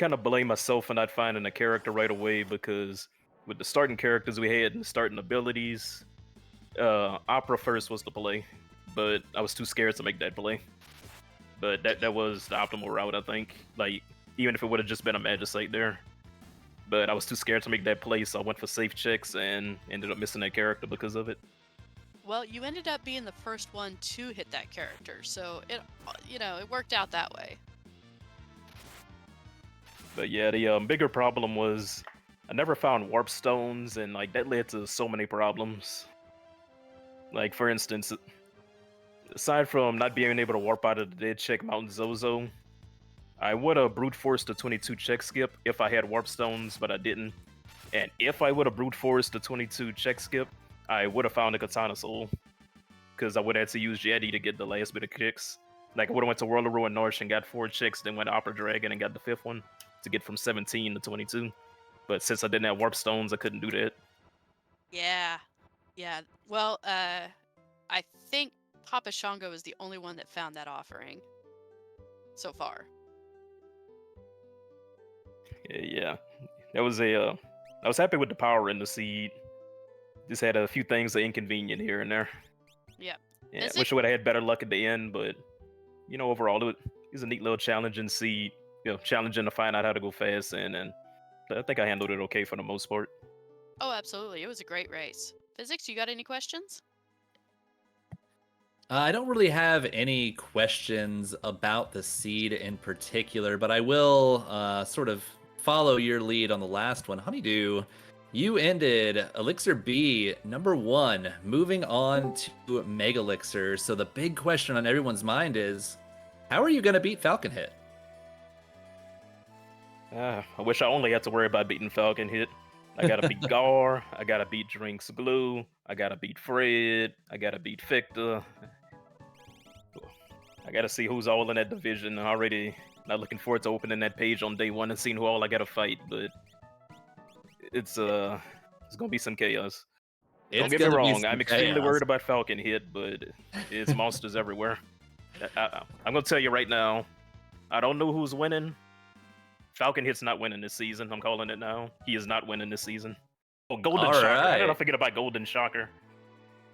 of blame myself for not finding a character right away, because with the starting characters we had and the starting abilities, Opera first was the play, but I was too scared to make that play. But that was the optimal route, I think. Like, even if it would have just been a Magicite there. But I was too scared to make that play, so I went for safe checks and ended up missing that character because of it. Well, you ended up being the first one to hit that character, so it worked out that way. But yeah, the bigger problem was I never found warp stones, and like that led to so many problems. Like, for instance, aside from not being able to warp out of the dead check Mount Zozo, I would have brute forced the 22 check skip if I had warp stones, but I didn't. And if I would have brute forced the 22 check skip, I would have found a Katana Soul, because I would have had to use Jetty to get the last bit of kicks. Like, I would have went to World of Ruin North and got 4 checks, then went to Opera Dragon and got the 5th one to get from 17 to 22. But since I didn't have warp stones, I couldn't do that. Yeah. Well, I think PapaShongo is the only one that found that offering so far. Yeah, that was I was happy with the power in the seed. Just had a few things that inconvenient here and there. Yep. Yeah, wish I would have had better luck at the end, but overall it was a neat little challenge in seed. Challenging to find out how to go fast, and I think I handled it okay for the most part. Oh, absolutely. It was a great race. Physics, you got any questions? I don't really have any questions about the seed in particular, but I will sort of follow your lead on the last one. HunnyDoo, you ended Elixir B #1, moving on to Mega Elixir. So the big question on everyone's mind is, how are you going to beat Falcon Hit? I wish I only had to worry about beating Falcon Hit. I gotta beat Gar, I gotta beat DrinksGlue, I gotta beat Fred, I gotta beat Victor. I gotta see who's all in that division. I'm already not looking forward to opening that page on day 1 and seeing who all I gotta fight, but it's gonna be some chaos. Don't get me wrong, I'm extremely worried about Falcon Hit, but it's monsters everywhere. I'm gonna tell you right now, I don't know who's winning. Falcon Hit's not winning this season. I'm calling it now. He is not winning this season. Oh, Golden Shocker. How did I forget about Golden Shocker?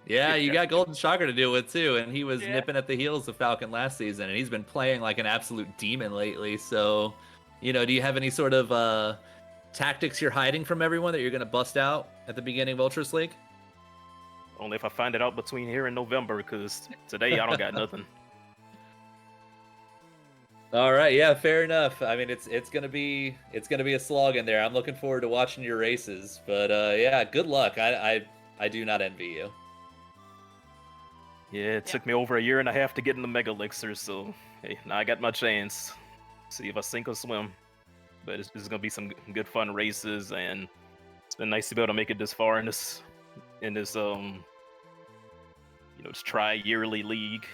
Yeah, you got Golden Shocker to deal with too, and he was nipping at the heels of Falcon last season, and he's been playing like an absolute demon lately. So, do you have any sort of tactics you're hiding from everyone that you're going to bust out at the beginning of Ultros League? Only if I find it out between here and November, because today I don't got nothing. All right, yeah, fair enough. I mean, it's gonna be a slog in there. I'm looking forward to watching your races, but yeah, good luck. I do not envy you. Yeah, it took me over 1.5 years to get in the Mega Elixir, so hey, now I got my chance. See if I sink or swim. But it's gonna be some good fun races, and it's been nice to be able to make it this far in this this tri-yearly league.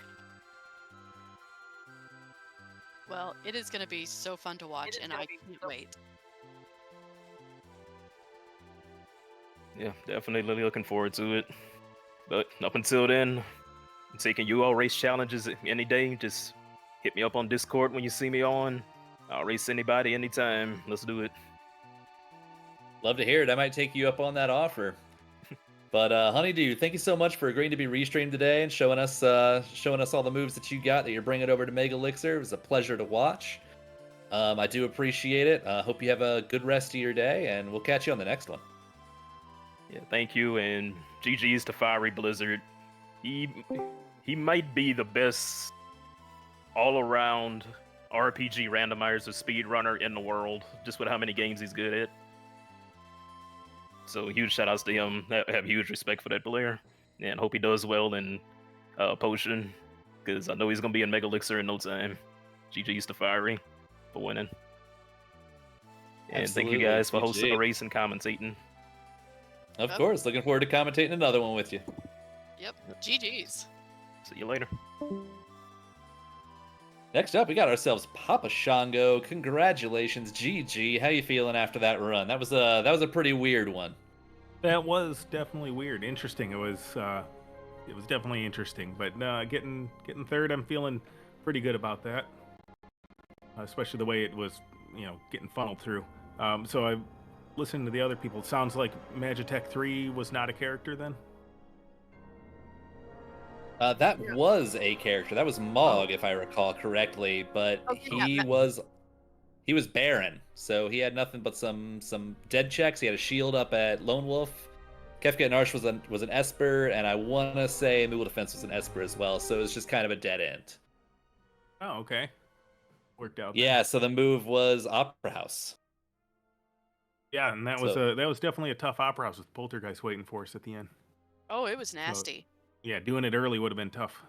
Well, it is going to be so fun to watch, and I can't wait. Yeah, definitely looking forward to it. But up until then, I'm taking you all race challenges any day. Just hit me up on Discord when you see me on. I'll race anybody anytime. Let's do it. Love to hear it. I might take you up on that offer. But HunnyDoo, thank you so much for agreeing to be restreamed today and showing us all the moves that you got that you're bringing over to Mega Elixir. It was a pleasure to watch. I do appreciate it. Hope you have a good rest of your day, and we'll catch you on the next one. Yeah, thank you, and GG's to FieryBlizzard. He might be the best all-around RPG randomizer speedrunner in the world, just with how many games he's good at. So huge shout outs to him. I have huge respect for that player, and hope he does well in Potion, because I know he's gonna be in Mega Elixir in no time. GG's to Fiery for winning. And thank you guys for hosting the race and commentating. Of course, looking forward to commentating another one with you. Yep. GG's. See you later. Next up, we got ourselves PapaShongo. Congratulations, GG. How you feeling after that run? That was a pretty weird one. That was definitely weird. Interesting. It was definitely interesting. But getting third, I'm feeling pretty good about that. Especially the way it was, getting funneled through. So I listened to the other people. It sounds like Magitech 3 was not a character then. That was a character. That was Mog, if I recall correctly. But he was barren, so he had nothing but some dead checks. He had a shield up at Lone Wolf. Kefka and Arsh was an esper, and I want to say Moogle Defense was an esper as well. So it was just kind of a dead end. Oh, okay. Worked out. Yeah. So the move was Opera House. Yeah, and that was definitely a tough Opera House with Poltergeist waiting for us at the end. Oh, it was nasty. Yeah, doing it early would have been tough.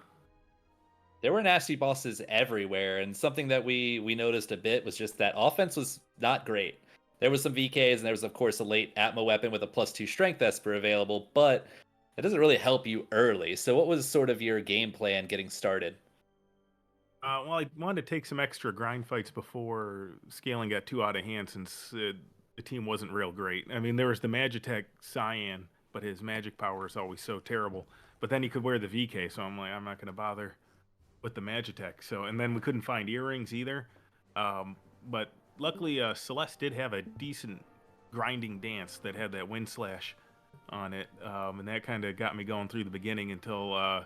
There were nasty bosses everywhere, and something that we noticed a bit was just that offense was not great. There was some VKs, and there was, of course, a late Atma weapon with a +2 strength Esper available, but it doesn't really help you early. So what was sort of your game plan getting started? Well, I wanted to take some extra grind fights before scaling got too out of hand, since the team wasn't real great. I mean, there was the Magitech Cyan, but his magic power is always so terrible. But then he could wear the VK, so I'm like, I'm not going to bother with the Magitech. So, and then we couldn't find earrings either. But luckily, Celeste did have a decent grinding dance that had that wind slash on it, and that kind of got me going through the beginning until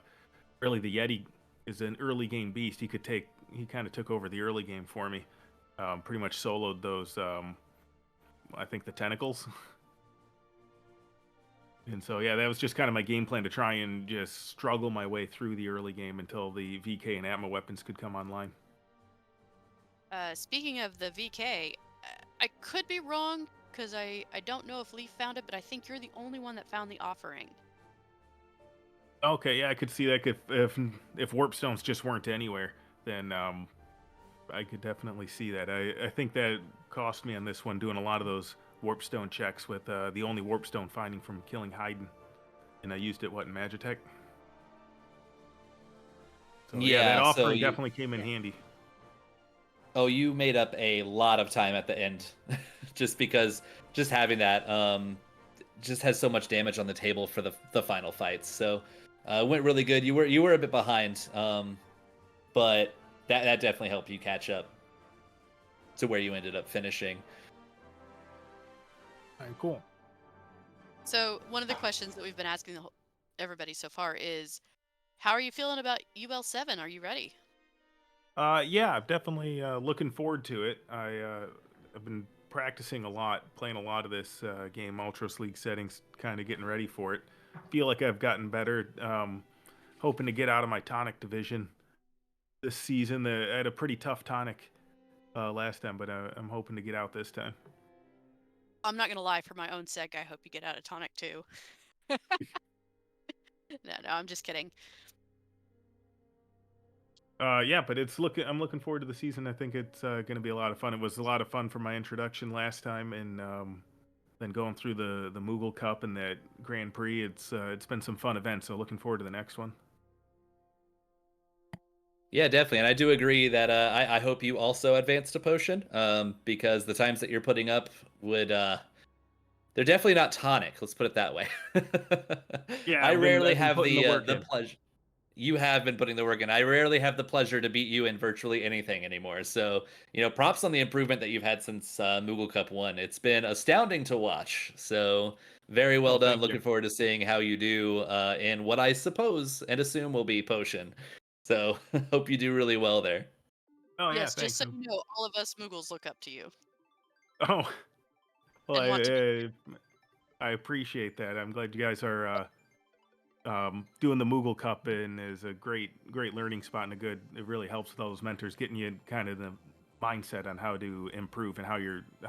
really the Yeti is an early game beast. He kind of took over the early game for me. Pretty much soloed those, I think the tentacles. And so, yeah, that was just kind of my game plan to try and just struggle my way through the early game until the VK and Atma weapons could come online. Speaking of the VK, I could be wrong because I don't know if Leaf found it, but I think you're the only one that found the offering. Okay, yeah, I could see that. If warp stones just weren't anywhere, then I could definitely see that. I think that cost me on this one doing a lot of those warp stone checks with the only warp stone finding from killing Haydn, and I used it in Magitech. So yeah, that Yeah, so offering you definitely came in handy. oh, you made up a lot of time at the end, just because just having that just has so much damage on the table for the final fights. So it went really good. You were a bit behind, but that definitely helped you catch up to where you ended up finishing. All right, cool. So one of the questions that we've been asking everybody so far is, how are you feeling about UL7? Are you ready? Yeah, I'm definitely looking forward to it. I've been practicing a lot, playing a lot of this game, Ultros League settings, kind of getting ready for it. Feel like I've gotten better. Hoping to get out of my tonic division this season. I had a pretty tough tonic last time, but I'm hoping to get out this time. I'm not gonna lie, for my own sake, I hope you get out of tonic too. No, I'm just kidding. Yeah, but I'm looking forward to the season. I think it's going to be a lot of fun. It was a lot of fun for my introduction last time, and then going through the Moogle Cup and that Grand Prix. It's been some fun events. So looking forward to the next one. Yeah, definitely, and I do agree that I hope you also advance to potion, because the times that you're putting up would they're definitely not tonic. Let's put it that way. Yeah, I rarely I've been have putting the work the in. pleasure. You have been putting the work in. I rarely have the pleasure to beat you in virtually anything anymore. So, props on the improvement that you've had since Moogle Cup 1. It's been astounding to watch. So, very well done. Thank you. Looking forward to seeing how you do in what I suppose and assume will be Potion. So, hope you do really well there. Oh yeah, Yes, just thanks. so you know, all of us Moogles look up to you. Oh, well, And want to I appreciate that. I'm glad you guys are doing the Moogle Cup, and is a great learning spot, and it really helps with all those mentors, getting you kind of the mindset on how to improve and how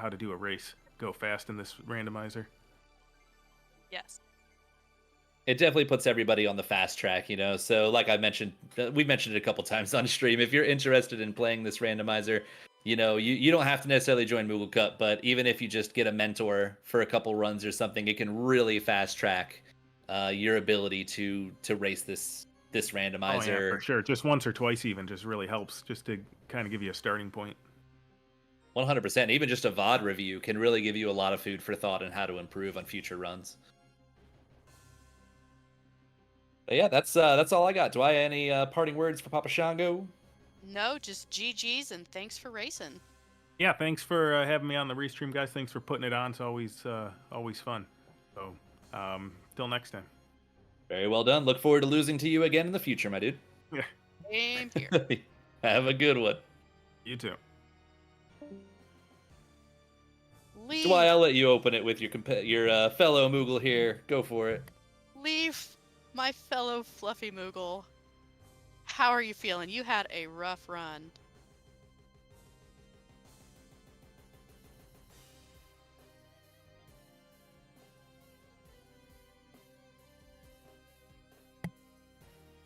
to do a race, go fast in this randomizer. Yes. It definitely puts everybody on the fast track, So, like I mentioned, we've mentioned it a couple times on stream. If you're interested in playing this randomizer, you don't have to necessarily join Moogle Cup, but even if you just get a mentor for a couple runs or something, it can really fast track your ability to race this randomizer. Oh yeah, for sure. Just once or twice even just really helps, just to kind of give you a starting point. 100%. Even just a VOD review can really give you a lot of food for thought on how to improve on future runs. But yeah, that's all I got. Dweia, any parting words for PapaShongo? No, just GG's and thanks for racing. Yeah, thanks for having me on the restream, guys. Thanks for putting it on. It's always fun. So, till next time. Very well done. Look forward to losing to you again in the future, my dude. Yeah. Same here. Have a good one. You too. Leaf. Dweia, I'll let you open it with your fellow Moogle here. Go for it. Leaf, my fellow fluffy Moogle. How are you feeling? You had a rough run.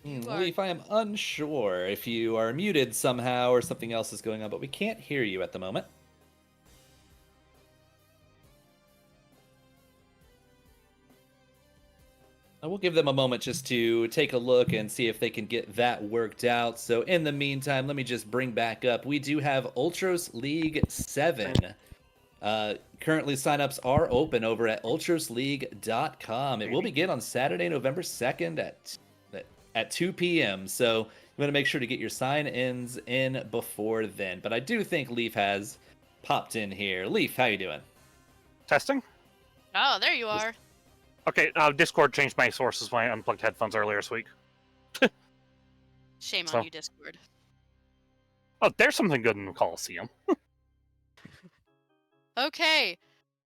Leaf, I am unsure if you are muted somehow or something else is going on, but we can't hear you at the moment. We'll give them a moment just to take a look and see if they can get that worked out. So in the meantime, let me just bring back up. We do have Ultros League 7. Currently, signups are open over at ultrosleague.com. It will begin on Saturday, November 2nd at 2 p.m. So you want to make sure to get your sign-ins in before then. But I do think Leaf has popped in here. Leaf, how you doing? Testing? Oh, there you are. Okay, Discord changed my sources when I unplugged headphones earlier this week. Shame So- on you, Discord. Oh, there's something good in the Coliseum. Okay,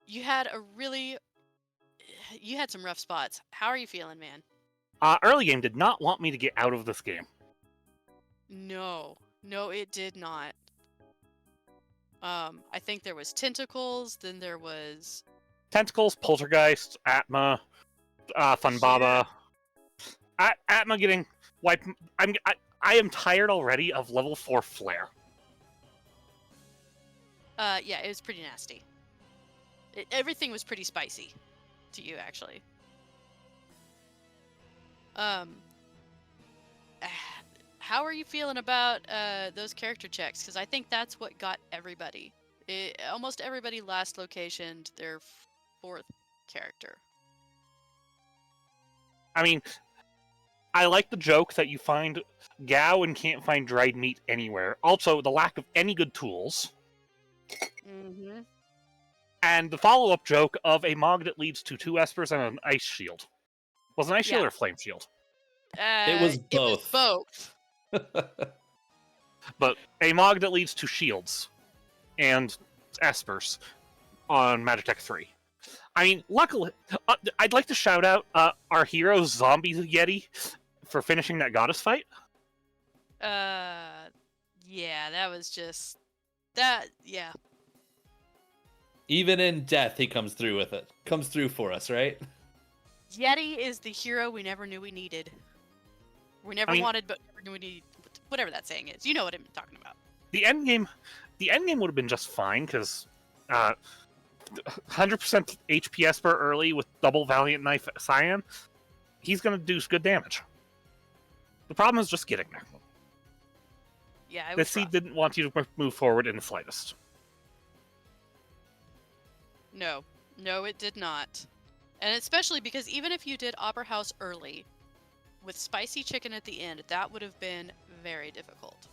you had a really... you had some rough spots. How are you feeling, man? Early game did not want me to get out of this game. No, it did not. I think there was tentacles. Then there was Tentacles, Poltergeist, Atma, Funbaba. Atma getting wiped. I am tired already of level 4 Flare. yeah, it was pretty nasty. Everything was pretty spicy to you, actually. How are you feeling about those character checks? Because I think that's what got everybody. Almost everybody last locationed their 4th character. I mean, I like the joke that you find Gao and can't find dried meat anywhere. Also, the lack of any good tools. Mm-hmm. And the follow-up joke of a Mog that leads to 2 Espers and an Ice Shield. Was it an Ice Shield or a Flame Shield? It was both. But a Mog that leads to Shields and Espers on Magitech 3. I mean, luckily, I'd like to shout out our hero, Zombie Yeti, for finishing that goddess fight. Yeah, that was just... yeah. Even in death, he comes through with it. Comes through for us, right? Yeti is the hero we never knew we needed. We never wanted, but never knew we needed. Whatever that saying is. You know what I'm talking about. The endgame would have been just fine, because 100% HP Esper early with double Valiant Knife Cyan, he's going to do good damage. The problem is just getting there. Yeah, The seed didn't want you to move forward in the slightest. No, it did not. And especially because even if you did Opera House early, with spicy chicken at the end, that would have been very difficult.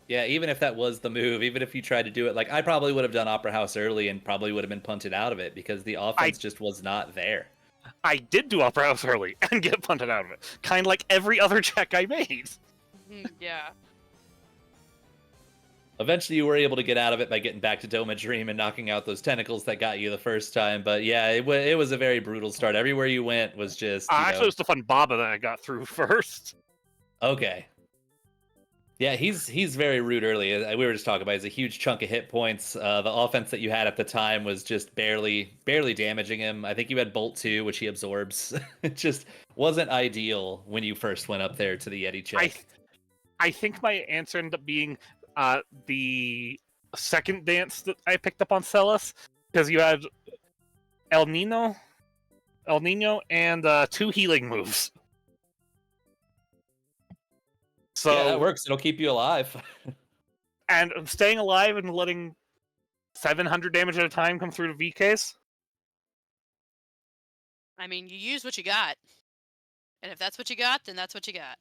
Yeah, even if that was the move, even if you tried to do it, like, I probably would have done Opera House early and probably would have been punted out of it because the offense just was not there. I did do Opera House early and get punted out of it. Kind of like every other check I made. Yeah. Eventually, you were able to get out of it by getting back to Doma Dream and knocking out those tentacles that got you the first time. But yeah, it was a very brutal start. Everywhere you went was just. Actually, it was the Funbaba that I got through first. Okay. Yeah, he's very rude early. We were just talking about. He's a huge chunk of hit points. The offense that you had at the time was just barely damaging him. I think you had Bolt 2, which he absorbs. It just wasn't ideal when you first went up there to the Yeti check. I think my answer ended up being the second dance that I picked up on Celis, because you had El Nino, and 2 healing moves. So yeah, that works. It'll keep you alive. And staying alive and letting 700 damage at a time come through to VKs. I mean, you use what you got. And if that's what you got, then that's what you got.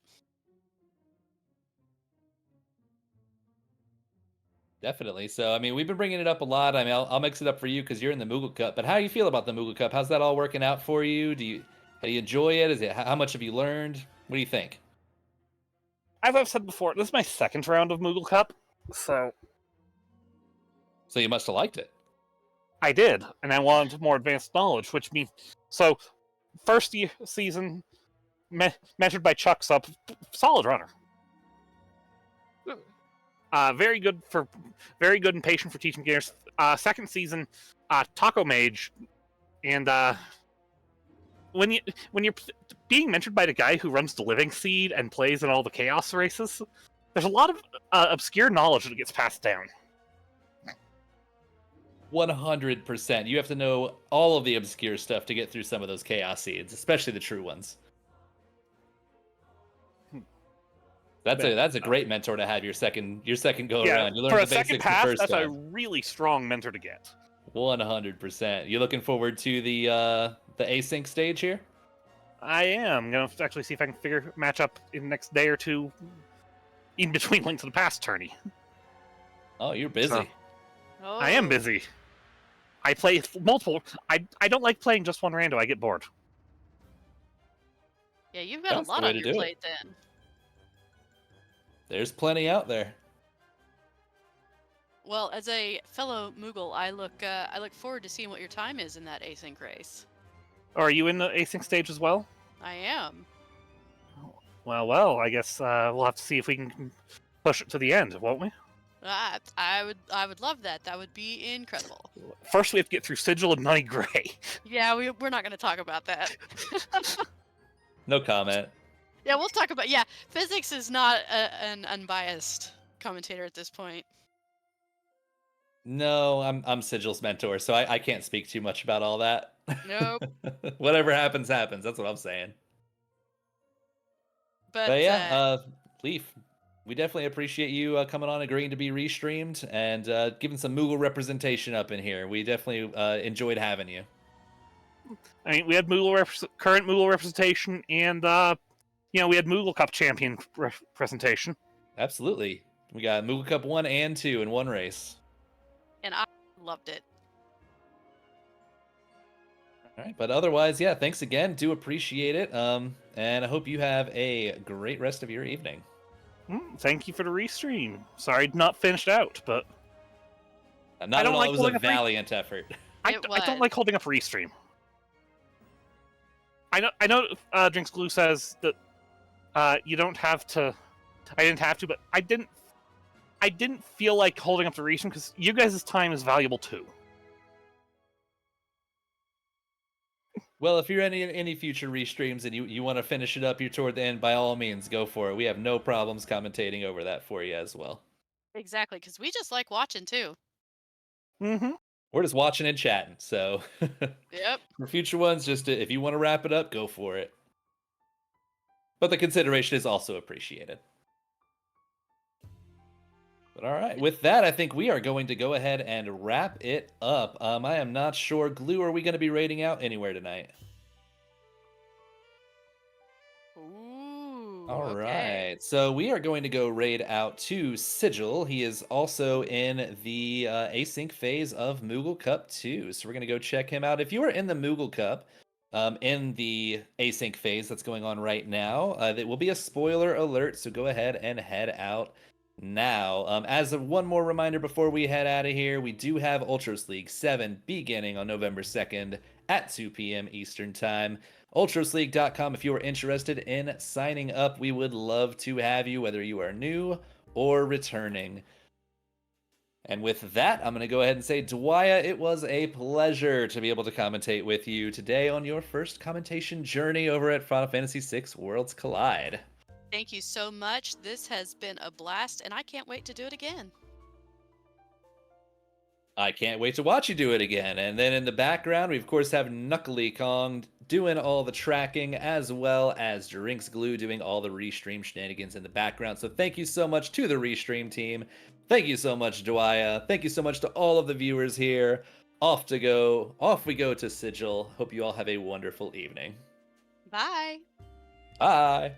Definitely. So, I mean, we've been bringing it up a lot. I mean, I'll mix it up for you because you're in the Moogle Cup. But how do you feel about the Moogle Cup? How's that all working out for you? Do you enjoy it? How much have you learned? What do you think? As I've said before, this is my second round of Moogle Cup, so you must have liked it. I did, and I wanted more advanced knowledge, which means first season measured by Chuck's up, solid runner. Very good and patient for teaching beginners. Second season, Taco Mage, and when you're being mentored by the guy who runs the Living Seed and plays in all the Chaos races, there's a lot of obscure knowledge that gets passed down. 100%. You have to know all of the obscure stuff to get through some of those Chaos Seeds, especially the true ones. That's a great mentor to have your second go around. You learn for the a second basics pass, the first that's time. a really strong mentor to get. 100%. You looking forward to the async stage here? I am gonna actually see if I can match up in the next day or two, in between Link to the Past tourney. Oh, you're busy. So, I am busy. I play multiple. I don't like playing just one rando. I get bored. Yeah, you've got That's a lot the way on to your do plate it. then. There's plenty out there. Well, as a fellow Moogle, I look forward to seeing what your time is in that async race. Or are you in the async stage as well? I am. Well, I guess we'll have to see if we can push it to the end, won't we? I would love that. That would be incredible. First, we have to get through Sigil and Nutty Gray. Yeah, we're not going to talk about that. No comment. Yeah, we'll talk about. Yeah, physics is not an unbiased commentator at this point. No, I'm Sigil's mentor, so I can't speak too much about all that. Nope. Whatever happens, happens. That's what I'm saying. But yeah, Leaf, we definitely appreciate you coming on, agreeing to be restreamed, and giving some Moogle representation up in here. We definitely enjoyed having you. I mean, we had current Moogle representation, and we had Moogle Cup champion representation. Absolutely, we got Moogle Cup 1 and 2 in one race. And I loved it. All right, but otherwise, yeah, thanks again. Do appreciate it. And I hope you have a great rest of your evening. Thank you for the restream. Sorry, not finished out, but Not at all. It was a valiant effort. I don't like holding up restream. I know. DrinksGlue says that you don't have to. I didn't have to, but I didn't feel like holding up the restream because you guys' time is valuable too. Well, if you're any future restreams and you want to finish it up here toward the end, by all means, go for it. We have no problems commentating over that for you as well. Exactly, because we just like watching too. Mm-hmm. We're just watching and chatting, so Yep. For future ones, just if you want to wrap it up, go for it. But the consideration is also appreciated. But all right, with that, I think we are going to go ahead and wrap it up. I am not sure. Glue, are we going to be raiding out anywhere tonight? Ooh. All okay. right, so we are going to go raid out to Sigil. He is also in the async phase of Moogle Cup 2, so we're going to go check him out. If you are in the Moogle Cup, in the async phase that's going on right now, there will be a spoiler alert, so go ahead and head out now. As of one more reminder before we head out of here, we do have Ultros League 7 beginning on November 2nd at 2 p.m. Eastern Time. UltrosLeague.com if you are interested in signing up. We would love to have you, whether you are new or returning. And with that, I'm going to go ahead and say, Dweia, it was a pleasure to be able to commentate with you today on your first commentation journey over at Final Fantasy VI Worlds Collide. Thank you so much. This has been a blast, and I can't wait to do it again. I can't wait to watch you do it again. And then in the background, we of course have KnuckleyKong doing all the tracking, as well as DrinksGlue doing all the restream shenanigans in the background. So thank you so much to the restream team. Thank you so much, Dweia. Thank you so much to all of the viewers here. Off we go to Sigil. Hope you all have a wonderful evening. Bye. Bye.